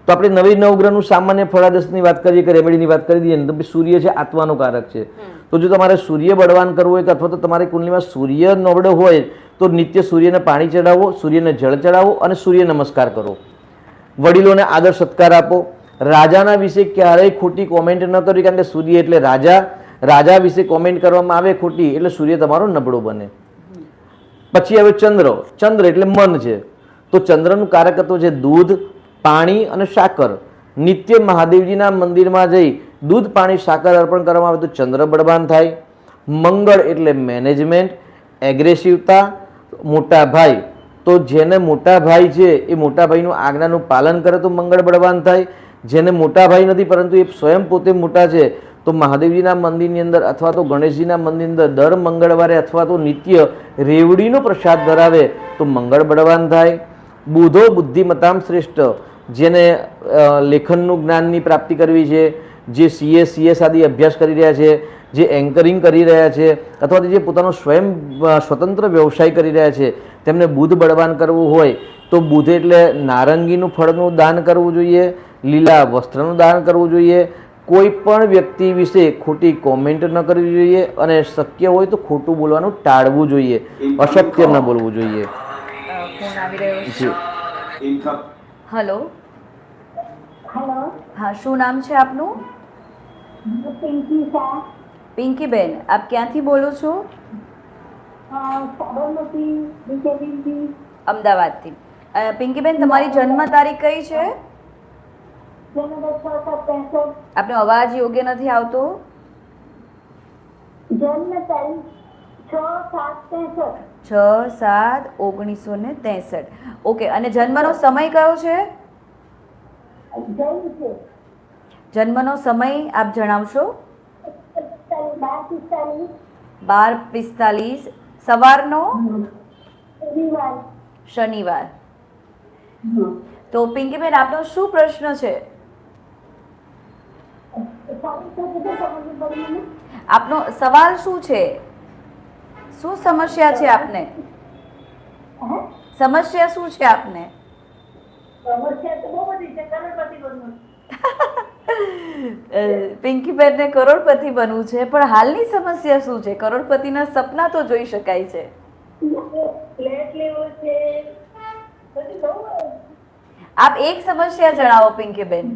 તો આપણે નવી નવગ્રહનું સામાન્ય ફળાદશની વાત કરીએ કે રેમેડીની વાત કરી દઈએ ને, તો સૂર્ય છે આત્માનો કારક છે. તો જો તમારે સૂર્ય બળવાન કરવું હોય કે અથવા તો તમારી કુંડલીમાં સૂર્ય નબળો હોય તો નિત્ય સૂર્યને પાણી ચડાવો, સૂર્યને જળ ચડાવો અને સૂર્ય નમસ્કાર કરો. વડીલોને આદર સત્કાર આપો. રાજાના વિશે ક્યારેય ખોટી કોમેન્ટ ન કરવી, કારણ કે સૂર્ય એટલે રાજા. રાજા વિશે કોમેન્ટ કરવામાં આવે ખોટી એટલે સૂર્ય તમારો નબળો બને. પછી હવે ચંદ્ર. ચંદ્ર એટલે મન છે, તો ચંદ્રનું કારકત્વ છે દૂધ, પાણી અને સાકર. નિત્ય મહાદેવજીના મંદિરમાં જઈ દૂધ, પાણી, સાકર અર્પણ કરવામાં આવે તો ચંદ્ર બળવાન થાય. મંગળ એટલે મેનેજમેન્ટ, એગ્રેસિવતા, મોટા ભાઈ. તો જેને મોટા ભાઈ છે એ મોટા ભાઈનું આજ્ઞાનું પાલન કરે તો મંગળ બળવાન થાય. જેને મોટા ભાઈ નથી પરંતુ એ સ્વયં પોતે મોટા છે તો મહાદેવજીના મંદિરની અંદર અથવા તો ગણેશજીના મંદિરની અંદર દર મંગળવારે અથવા તો નિત્ય રેવડીનો પ્રસાદ ધરાવે તો મંગળ બળવાન થાય. બુધો બુદ્ધિમતામ શ્રેષ્ઠ. જેને લેખનનું જ્ઞાનની પ્રાપ્તિ કરવી છે, જે CS આદિ અભ્યાસ કરી રહ્યા છે, જે એન્કરિંગ કરી રહ્યા છે, અથવા તો જે પોતાનો સ્વયં સ્વતંત્ર વ્યવસાય કરી રહ્યા છે, તેમને બુધ બળવાન કરવું હોય તો બુધ એટલે નારંગીનું ફળનું દાન કરવું જોઈએ, લીલા વસ્ત્રનું દાન કરવું જોઈએ. કોઈ પણ વ્યક્તિ વિશે ખોટી કોમેન્ટ ન કરવી જોઈએ અને શક્ય હોય તો ખોટું બોલવાનું ટાળવું જોઈએ, અસત્ય ન બોલવું જોઈએ. ફોન આવી રહ્યો છે. હેલો. હા, શું નામ છે આપનું? પિંકીબેન, આપ ક્યાંથી બોલો છો? અમદાવાદથી. પિંકીબેન, તમારી જન્મ તારીખ કઈ છે? આપનો અવાજ યોગ્ય નથી આવતો. જન્મ તારીખ 6/7/63. 6/7/1963. ઓકે, અને જન્મનો સમય કયો છે? જૈન છે. જન્મનો સમય આપ જણાવશો? 12:45. 12:45 સવારનો, શનિવાર. શનિવાર. તો પિંકીબેન, આપનો શું પ્રશ્ન છે? આપનો સવાલ શું છે? શું સમસ્યા છે આપને? સમસ્યા શું છે આપને? સમસ્યા તો બહુ બધી છે, કરોડપતિ બનવું. પિંકીબેનને કરોડપતિ બનવું છે, પણ હાલની સમસ્યા શું છે? કરોડપતિના સપના તો જોઈ શકાય છે. ફ્લેટ લેવો છે, બધી બહુ. આપ એક સમસ્યા જણાવો પિંકીબેન.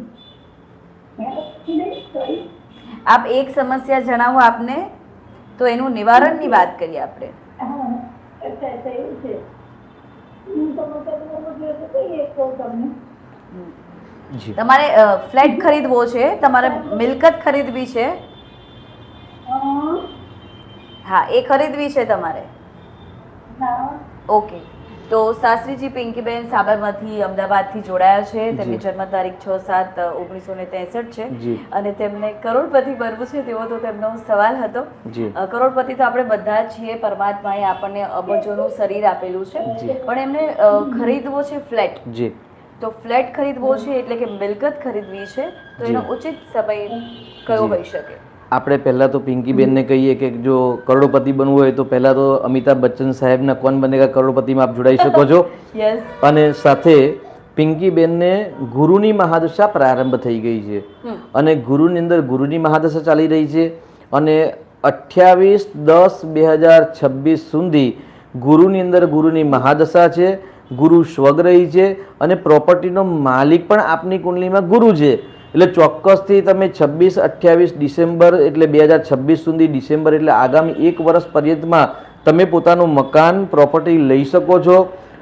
આપ એક સમસ્યા જણાવો આપને, તો એનું નિવારણની વાત કરીએ આપણે. અચ્છા એવું છે. હું સમસ્યા કહીએ તો તમને જી તમારે ફ્લેટ ખરીદવો છે, તમારે મિલકત ખરીદવી છે. હા, એ ખરીદવી છે તમારે. ઓકે, તો શાસ્ત્રીજી પિંકીબેન સાબરમતી અમદાવાદથી જોડાયા છે. તેમની જન્મ તારીખ 6/7/1963 છે જી. અને તેમને કરોડપતિ બનવું છે તેવો તો તેમનો સવાલ હતો. જી. કરોડપતિ તો આપણે બધા જ છીએ. પરમાત્માએ આપણને અબજોનું શરીર આપેલું છે, પણ એમને ખરીદવો છે ફ્લેટ. જી તો ફ્લેટ ખરીદવો છે એટલે કે મિલકત ખરીદવી છે, તો એનો ઉચિત સમય કયો હોઈ શકે? આપણે પહેલાં તો પિંકીબેનને કહીએ કે જો કરોડપતિ બનવું હોય તો પહેલાં તો અમિતાભ બચ્ચન સાહેબના કોન બનેગા કરોડપતિમાં આપ જોડાઈ શકો છો. યસ. અને સાથે પિંકીબેનને ગુરુની મહાદશા પ્રારંભ થઈ ગઈ છે અને ગુરુની અંદર ગુરુની મહાદશા ચાલી રહી છે અને 28/10/2026 સુધી ગુરુની અંદર ગુરુની મહાદશા છે. ગુરુ સ્વગ્રહી છે અને પ્રોપર્ટીનો માલિક પણ આપની કુંડલીમાં ગુરુ છે. એટલે ચોક્કસથી તમે 26-28 ડિસેમ્બર એટલે 2026 સુધી, ડિસેમ્બર એટલે આગામી 1 વર્ષ પર્યંતમાં તમે પોતાનું મકાન પ્રોપર્ટી લઈ શકો છો.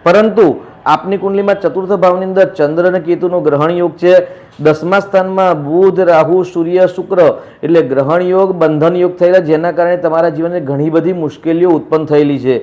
પરંતુ આપની કુંડલીમાં ચતુર્થ ભાવની અંદર ચંદ્ર અને કેતુનો ગ્રહણ યોગ છે. 10મા સ્થાનમાં બુધ, રાહુ, સૂર્ય, શુક્ર એટલે ગ્રહણ યોગ, બંધન યોગ થયેલા, જેના કારણે તમારા જીવનને ઘણી બધી મુશ્કેલીઓ ઉત્પન્ન થયેલી છે.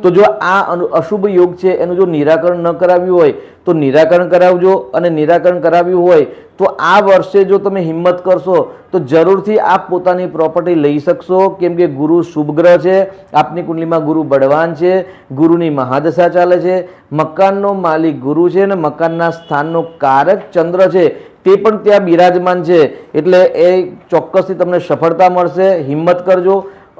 તો જો આ અશુભ યોગ છે એનું જો નિરાકરણ ન કરાવ્યું હોય તો નિરાકરણ કરાવજો. અને નિરાકરણ કરાવ્યું હોય તો આ વર્ષે જો તમે હિંમત કરશો તો જરૂરથી આપ પોતાની પ્રોપર્ટી લઈ શકશો. કેમ કે ગુરુ શુભ ગ્રહ છે, આપની કુંડલીમાં ગુરુ બળવાન છે, ગુરુની મહાદશા ચાલે છે, મકાનનો માલિક ગુરુ છે અને મકાનના સ્થાનનો કારક ચંદ્ર છે તે પણ ત્યાં બિરાજમાન છે. એટલે એ ચોક્કસથી તમને સફળતા મળશે. હિંમત કરજો.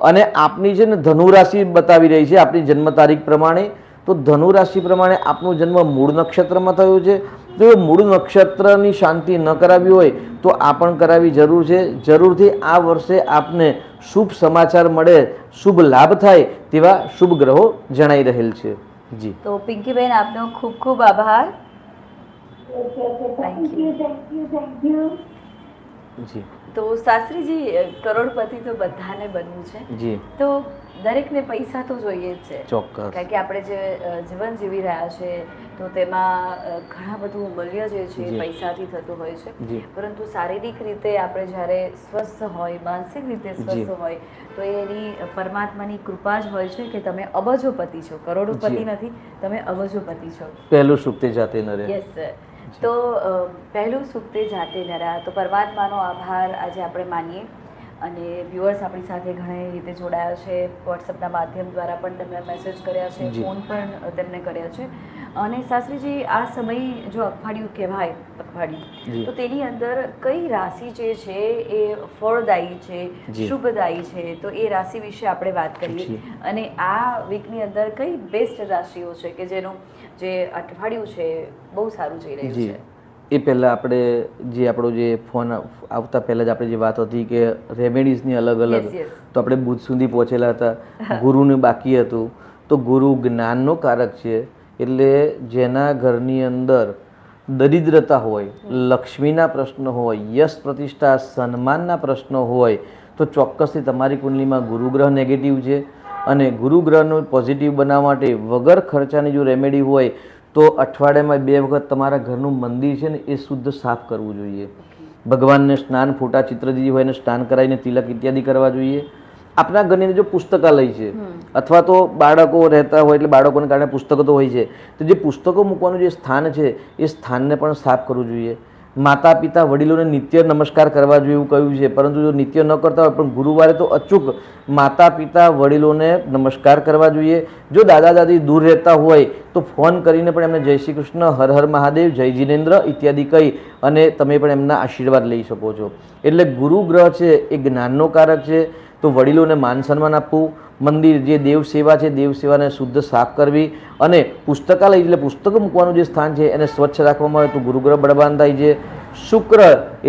અને આપની છે ને ધનુ રાશિ બતાવી રહી છે આપની જન્મ તારીખ પ્રમાણે. તો ધનુ રાશિ પ્રમાણે આપનો જન્મ મૂળ નક્ષત્રમાં થયો છે. જો મૂળ નક્ષત્રની શાંતિ ન કરાવી હોય તો આ પણ કરાવી જરૂર છે. જરૂરથી આ વર્ષે આપને શુભ સમાચાર મળે, શુભ લાભ થાય તેવા શુભ ગ્રહો જણાઈ રહેલ છે. જી. તો પિંકીબેન, આપનો ખૂબ ખૂબ આભાર. Thank you. જી તો શાસ્ત્રીજી, કરોડપતિ તો બધાને બનવું છે, જી તો દરેકને પૈસા તો જોઈએ જ છે. ચોક્કસ. કારણ કે આપણે જે જીવન જીવી રહ્યા છે તો તેમાં ઘણા બધું મૂલ્ય જે છે જી. પૈસાથી થતું હોય છે. જી. પરંતુ શારીરિક રીતે આપણે જ્યારે સ્વસ્થ હોય, માનસિક રીતે સ્વસ્થ હોય તો એની પરમાત્માની કૃપા જ હોય છે કે તમે અબજોપતિ છો, કરોડોપતિ જી. નથી, તમે અબજોપતિ છો. પહેલું સુખ તે જાતે નરે. Yes sir. તો પહેલું સુખ તે જાતે નરા. તો પરમાત્માનો આભાર આજે આપણે માનીએ. અને વ્યુઅર્સ આપણી સાથે ઘણી રીતે જોડાયા છે. વોટ્સઅપના માધ્યમ દ્વારા પણ તેમને મેસેજ કર્યા છે, જી. ફોન પણ તેમને કર્યા છે. અને શાસ્ત્રીજી, આ સમય જો અખવાડિયું કહેવાય, જી. અખવાડિયું, તો તેની અંદર કઈ રાશિ જે છે એ ફળદાયી છે, જી. શુભદાયી છે, તો એ રાશિ વિશે આપણે વાત કરીએ. જી. અને આ વીકની અંદર કઈ બેસ્ટ રાશિઓ છે કે જેનું જે અઠવાડિયું છે બહુ સારું જઈ રહ્યું જી. છે? એ પહેલાં આપણે જે આપણો જે ફોન આવતા પહેલાં જ આપણે જે વાત હતી કે રેમેડીઝની અલગ અલગ, Yes, yes. તો આપણે બુધ સુધી પહોંચેલા હતા. ગુરુનું બાકી હતું. તો ગુરુ જ્ઞાનનો કારક છે. એટલે જેના ઘરની અંદર દરિદ્રતા હોય, લક્ષ્મીના પ્રશ્નો હોય, યશ પ્રતિષ્ઠા સન્માનના પ્રશ્નો હોય તો ચોક્કસથી તમારી કુંડલીમાં ગુરુગ્રહ નેગેટિવ છે. અને ગુરુગ્રહનું પોઝિટિવ બનાવવા માટે વગર ખર્ચાની જો રેમેડી હોય તો અઠવાડિયામાં 2 વખત તમારા ઘરનું મંદિર છે ને એ શુદ્ધ સાફ કરવું જોઈએ. ભગવાનને સ્નાન, ફોટા ચિત્રજી હોય એને સ્નાન કરાવીને તિલક ઇત્યાદિ કરવા જોઈએ. આપણા ઘરની અંદર જો પુસ્તકાલય છે અથવા તો બાળકો રહેતા હોય એટલે બાળકોને કારણે પુસ્તકો તો હોય છે, તો જે પુસ્તકો મૂકવાનું જે સ્થાન છે એ સ્થાનને પણ સાફ કરવું જોઈએ. માતા પિતા વડીલોને નિત્ય નમસ્કાર કરવા જોઈએ એવું કહ્યું છે, પરંતુ જો નિત્ય ન કરતા હોય પણ ગુરુવારે તો અચૂક માતા પિતા વડીલોને નમસ્કાર કરવા જોઈએ. જો દાદા દાદી દૂર રહેતા હોય તો ફોન કરીને પણ એમને જય શ્રી કૃષ્ણ, હર હર મહાદેવ, જય જીનેન્દ્ર ઇત્યાદિ કહી અને તમે પણ એમના આશીર્વાદ લઈ શકો છો. એટલે ગુરુ ગ્રહ છે એ જ્ઞાનનો કારક છે, તો વડીલોને માન સન્માન આપવું, મંદિર જે દેવ સેવા છે દેવ સેવાને શુદ્ધ સાફ કરવી, અને પુસ્તકાલય એટલે પુસ્તકો મૂકવાનું જે સ્થાન છે એને સ્વચ્છ રાખવામાં આવે તો ગુરુગ્રહ બળવાન થાય છે. શુક્ર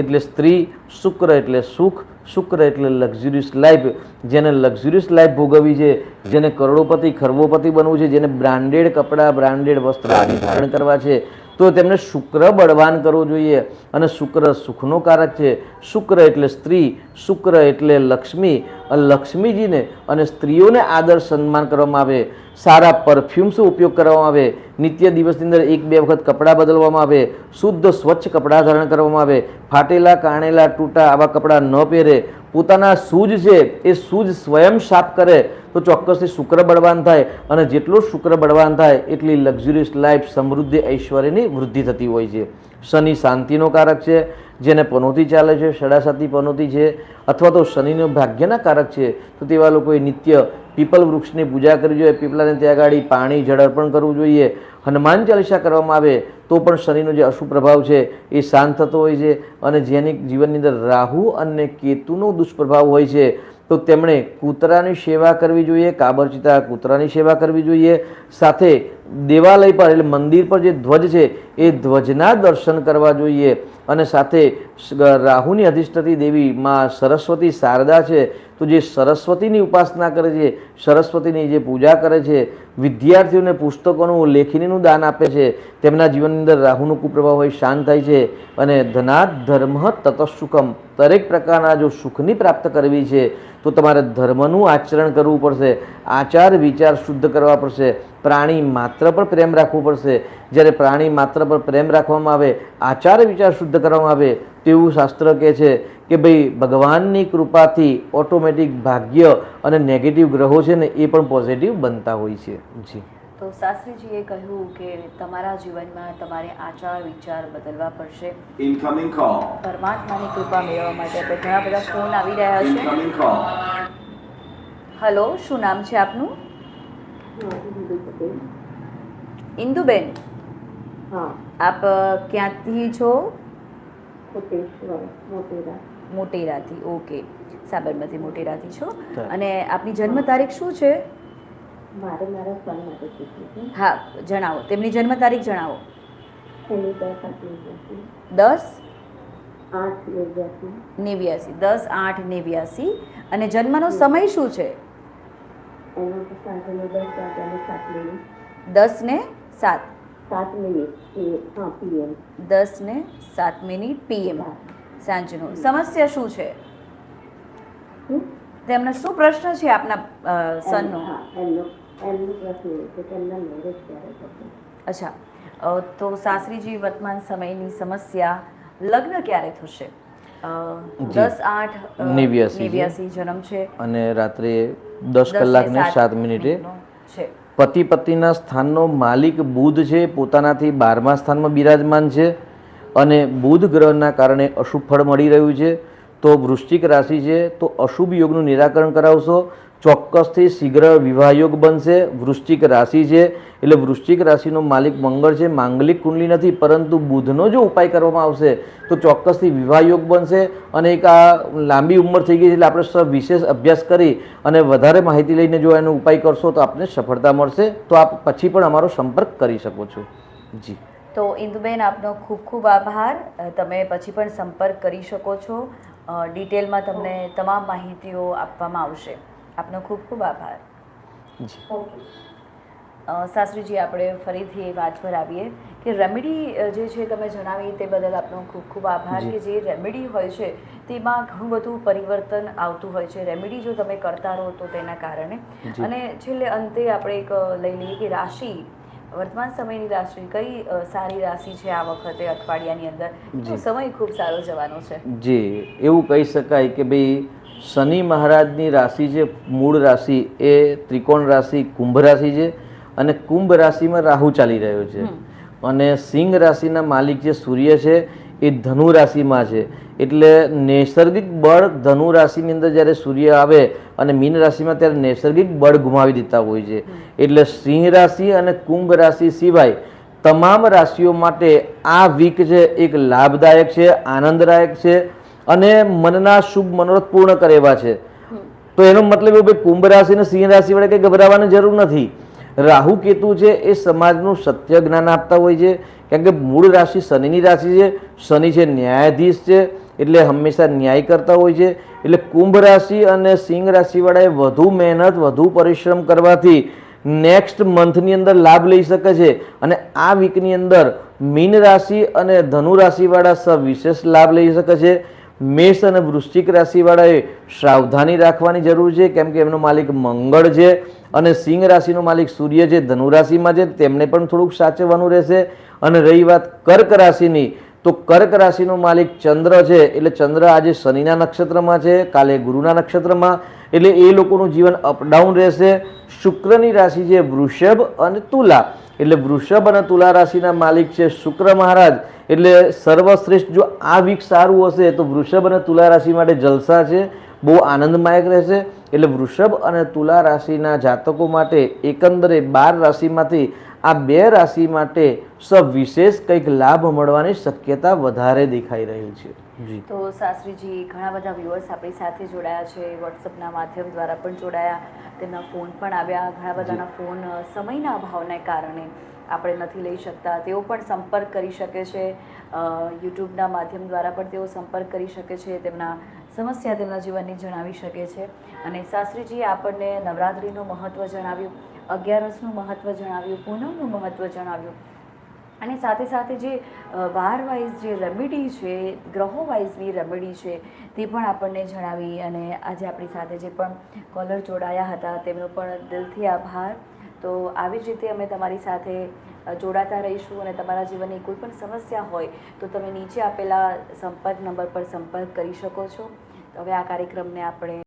એટલે સ્ત્રી, શુક્ર એટલે સુખ, શુક્ર એટલે લક્ઝુરિયસ લાઈફ. જેને લક્ઝુરિયસ લાઈફ ભોગવવી છે, જેને કરોડોપતિ ખરબોપતિ બનવું છે, જેને બ્રાન્ડેડ કપડાં, બ્રાન્ડેડ વસ્ત્ર આદિ ધારણ કરવા છે, તો તેમને શુક્ર બળવાન કરવો જોઈએ. અને શુક્ર સુખનો કારક છે. શુક્ર એટલે સ્ત્રી, શુક્ર એટલે લક્ષ્મી. લક્ષ્મીજીને અને સ્ત્રીઓને આદર સન્માન કરવામાં આવે, સારા પરફ્યુમ્સ ઉપયોગ કરવામાં આવે, નિત્ય દિવસની અંદર 1-2 વખત કપડાં બદલવામાં આવે, શુદ્ધ સ્વચ્છ કપડાં ધારણ કરવામાં આવે, ફાટેલા કાણેલા તૂટા આવા કપડાં ન પહેરે, પોતાના શૂઝ છે એ શૂઝ સ્વયં સાફ કરે તો ચોક્કસથી શુક્ર બળવાન થાય. અને જેટલો શુક્ર બળવાન થાય એટલી લક્ઝુરિયસ લાઈફ, સમૃદ્ધિ, ઐશ્વર્યની વૃદ્ધિ થતી હોય છે. શનિ શાંતિનો કારક છે, જેને પનોતી ચાલે છે, સડાસાતી પનોતી છે, અથવા તો શનિનો ભાગ્યના કારક છે, તો તેવા લોકોએ નિત્ય પીપલ વૃક્ષની પૂજા કરવી જોઈએ. પીપલાને ત્યાં આગળ પાણી જળ અર્પણ કરવું જોઈએ. હનુમાન ચાલીસા કરવામાં આવે તો પણ શનિનો જે અશુભ પ્રભાવ છે એ શાંત થતો હોય છે. અને જેની જીવનની અંદર રાહુ અને કેતુનો દુષ્પ્રભાવ હોય છે તો તેમણે કૂતરાની સેવા કરવી જોઈએ, કાબરચીતા કૂતરાની સેવા કરવી જોઈએ. સાથે દેવાલય પર એટલે મંદિર પર જે ધ્વજ છે એ ધ્વજના દર્શન કરવા જોઈએ. અને સાથે રાહુની અધિષ્ઠિત દેવી માં સરસ્વતી શારદા છે, તો જે સરસ્વતીની ઉપાસના કરે છે, સરસ્વતીની જે પૂજા કરે છે, વિદ્યાર્થીઓને પુસ્તકોનું લેખનીનું દાન આપે છે, તેમના જીવનની અંદર રાહુનો કુપ્રભાવ હોય શાંત થાય છે. અને ધનાત ધર્મ તતઃસુખમ, દરેક પ્રકારના જો સુખની પ્રાપ્ત કરવી છે તો તમારે ધર્મનું આચરણ કરવું પડશે, આચાર વિચાર શુદ્ધ કરવા પડશે, પ્રાણી માત્ર પર પ્રેમ રાખવો પડશે. જ્યારે પ્રાણી માત્ર પર પ્રેમ રાખવામાં આવે, આચાર વિચાર શુદ્ધ કરવામાં આવે, તેવું શાસ્ત્ર કહે છે કે ભાઈ ભગવાનની કૃપાથી ઓટોમેટિક ભાગ્ય અને નેગેટિવ ગ્રહો છે ને એ પણ પોઝિટિવ બનતા હોય છે. જી. તો શાસ્ત્રીજીએ કહ્યું કે તમારા જીવનમાં તમારે આચાર વિચાર બદલવા પડશે. Incoming call. પરમાત્માની કૃપા મેળવવા માટે આપણે ઘણા બધા ફોન આવી રહ્યા છે. Incoming call. હલો, શું નામ છે આપનું? ઇન્દુબેન, હા, આપ ક્યાંથી છો? કોટેશ્વર, મોટેરા. મોટેરાથી. ઓકે, સાબરમતી મોટેરાથી છો. હા. અને આપની જન્મ તારીખ શું છે? મારે મારા સન માટે પૂછવું છે. હા, જણાવો. તેમની જન્મ તારીખ જણાવો. એની 10/8/89. 10/8/89. 10/8/89. અને જન્મનો સમય શું છે? એનો તો સાંજનો 10 વાગ્યાનો 7 મિનિટ. 10:07. 7 મિનિટ. હા, PM. 10:07 PM સાંજનો. સમસ્યા શું છે? તેમનો શું પ્રશ્ન છે આપના સનનો? હા, એમનો પ્રશ્ન એ છે કે એમના મેરેજ ક્યારે થશે. અચ્છા, તો સાસરીજી વર્તમાન સમયની સમસ્યા, લગ્ન ક્યારે થશે? 10/8/89 જન્મ છે અને રાત્રે 10 કલાકને 7 મિનિટે છે. પતિ પત્નીના સ્થાનનો માલિક બુધ છે, પોતાનાથી 12મા સ્થાનમાં બિરાજમાન છે. અને બુધ ગ્રહના કારણે અશુભ ફળ મળી રહ્યું છે. તો વૃશ્ચિક રાશિ છે, તો અશુભ યોગનું નિરાકરણ કરાવશો, ચોક્કસથી શીઘ્ર વિવાહ યોગ બનશે. વૃશ્ચિક રાશિ છે એટલે વૃશ્ચિક રાશિનો માલિક મંગળ છે, માંગલિક કુંડલી નથી, પરંતુ બુધનો જો ઉપાય કરવામાં આવશે તો ચોક્કસથી વિવાહ યોગ બનશે. અને એક આ લાંબી ઉંમર થઈ ગઈ છે એટલે આપણે વિશેષ અભ્યાસ કરી અને વધારે માહિતી લઈને જો એનો ઉપાય કરશો તો આપને સફળતા મળશે. તો આપ પછી પણ અમારો સંપર્ક કરી શકો છો. જી. તો ઇન્દુબેન, આપનો ખૂબ ખૂબ આભાર. તમે પછી પણ સંપર્ક કરી શકો છો. ડિટેલમાં તમને તમામ માહિતીઓ આપવામાં આવશે. આપનો ખૂબ ખૂબ આભાર. જી. શાસ્ત્રીજી, આપણે ફરીથી એ વાત પર આવીએ કે રેમેડી જે છે તમે જણાવી તે બદલ આપનો ખૂબ ખૂબ આભાર. કે જે રેમેડી હોય છે તેમાં ઘણું બધું પરિવર્તન આવતું હોય છે. રેમેડી જો તમે કરતા રહો તો તેના કારણે. અને છેલ્લે અંતે આપણે એક લઈ લઈએ કે રાશિ વર્તમાન સમયની રાશિ કઈ સારી રાશિ છે આ વખતે અઠવાડિયાની અંદર? તો સમય ખૂબ સારો જવાનો છે. જી, એવું કહી શકાય કે ભાઈ શનિ મહારાજની રાશિ છે, મૂળ રાશિ એ ત્રિકોણ રાશિ કુંભ રાશિ છે અને કુંભ રાશિમાં રાહુ ચાલી રહ્યો છે અને સિંહ રાશિના માલિક જે સૂર્ય છે એ ધનુ રાશિમાં છે. એટલે નૈસર્ગિક બળ ધનુ રાશિની અંદર જ્યારે સૂર્ય આવે અને મીન રાશિમાં ત્યારે નૈસર્ગિક બળ ગુમાવી દેતા હોય છે. એટલે સિંહ રાશિ અને કુંભ રાશિ સિવાય તમામ રાશિઓ માટે આ વીક છે એક લાભદાયક છે, આનંદદાયક છે અને મનના શુભ મનોરથ પૂર્ણ કરે એવા છે. તો એનો મતલબ એવું, કુંભ રાશિ અને સિંહ રાશિ વડે કંઈ ગભરાવાની જરૂર નથી. રાહુ કેતુ છે એ સમાજનું સત્ય જ્ઞાન આપતા હોય છે, કારણ કે મૂળ રાશિ શનિની રાશિ છે. શનિ છે ન્યાયાધીશ છે, એટલે હંમેશા ન્યાય કરતા હોય છે. એટલે કુંભ રાશિ અને સિંહ રાશિવાળાએ વધુ મહેનત, વધુ પરિશ્રમ કરવાથી નેક્સ્ટ મંથની અંદર લાભ લઈ શકે છે અને આ વીકની અંદર મીન રાશિ અને ધનુ રાશિવાળા વિશેષ લાભ લઈ શકે છે. મેષ અને વૃશ્ચિક રાશિવાળાએ સાવધાની રાખવાની જરૂર છે, કેમ કે એમનો માલિક મંગળ છે અને સિંહ રાશિનો માલિક સૂર્ય છે, ધનુ રાશિમાં છે, તેમને પણ થોડુંક સાચવવાનું રહેશે. અને રહી વાત કર્ક રાશિની, તો કર્ક રાશિનો માલિક ચંદ્ર છે, એટલે ચંદ્ર આજે શનિના નક્ષત્રમાં છે, કાલે ગુરુના નક્ષત્રમાં, એટલે એ લોકોનું જીવન અપડાઉન રહેશે. શુક્રની રાશિ છે વૃષભ અને તુલા, એટલે વૃષભ અને તુલા રાશિના માલિક છે શુક્ર મહારાજ. એટલે સર્વશ્રેષ્ઠ જો આ વીક સારું હશે તો વૃષભ અને તુલા રાશિ માટે જલસા છે, બહુ આનંદમાયક રહેશે. એટલે વૃષભ અને તુલા રાશિના જાતકો માટે એકંદરે 12 રાશિમાંથી આ 2 રાશિ માટે સવિશેષ કંઈક લાભ મળવાની શક્યતા વધારે દેખાઈ રહી છે. જી, તો શાસ્ત્રીજી, ઘણા બધા વ્યુઅર્સ આપણી સાથે જોડાયા છે, વોટ્સઅપના માધ્યમ દ્વારા પણ જોડાયા, તેમના ફોન પણ આવ્યા. ઘણા બધાના ફોન સમયના અભાવને કારણે આપણે નથી લઈ શકતા. તેઓ પણ સંપર્ક કરી શકે છે, યુટ્યુબના માધ્યમ દ્વારા પણ તેઓ સંપર્ક કરી શકે છે, તેમના સમસ્યા તેમના જીવનની જણાવી શકે છે. અને શાસ્ત્રીજીએ આપણને નવરાત્રિનું મહત્ત્વ જણાવ્યું, 11સનું મહત્ત્વ જણાવ્યું, પૂનમનું મહત્ત્વ જણાવ્યું અને સાથે સાથે જે વાર વાઇઝ જે રેમેડી છે, ગ્રહો વાઇઝની રેમેડી છે તે પણ આપણને જણાવી. અને આજે આપણી સાથે જે પણ કોલર જોડાયા હતા તેમનો પણ દિલથી આભાર. તો આવી જ રીતે અમે તમારી સાથે જોડાતા રહીશું અને તમારા જીવનની કોઈ પણ સમસ્યા હોય તો તમે નીચે આપેલા સંપર્ક નંબર પર સંપર્ક કરી શકો છો. તો હવે આ કાર્યક્રમને આપણે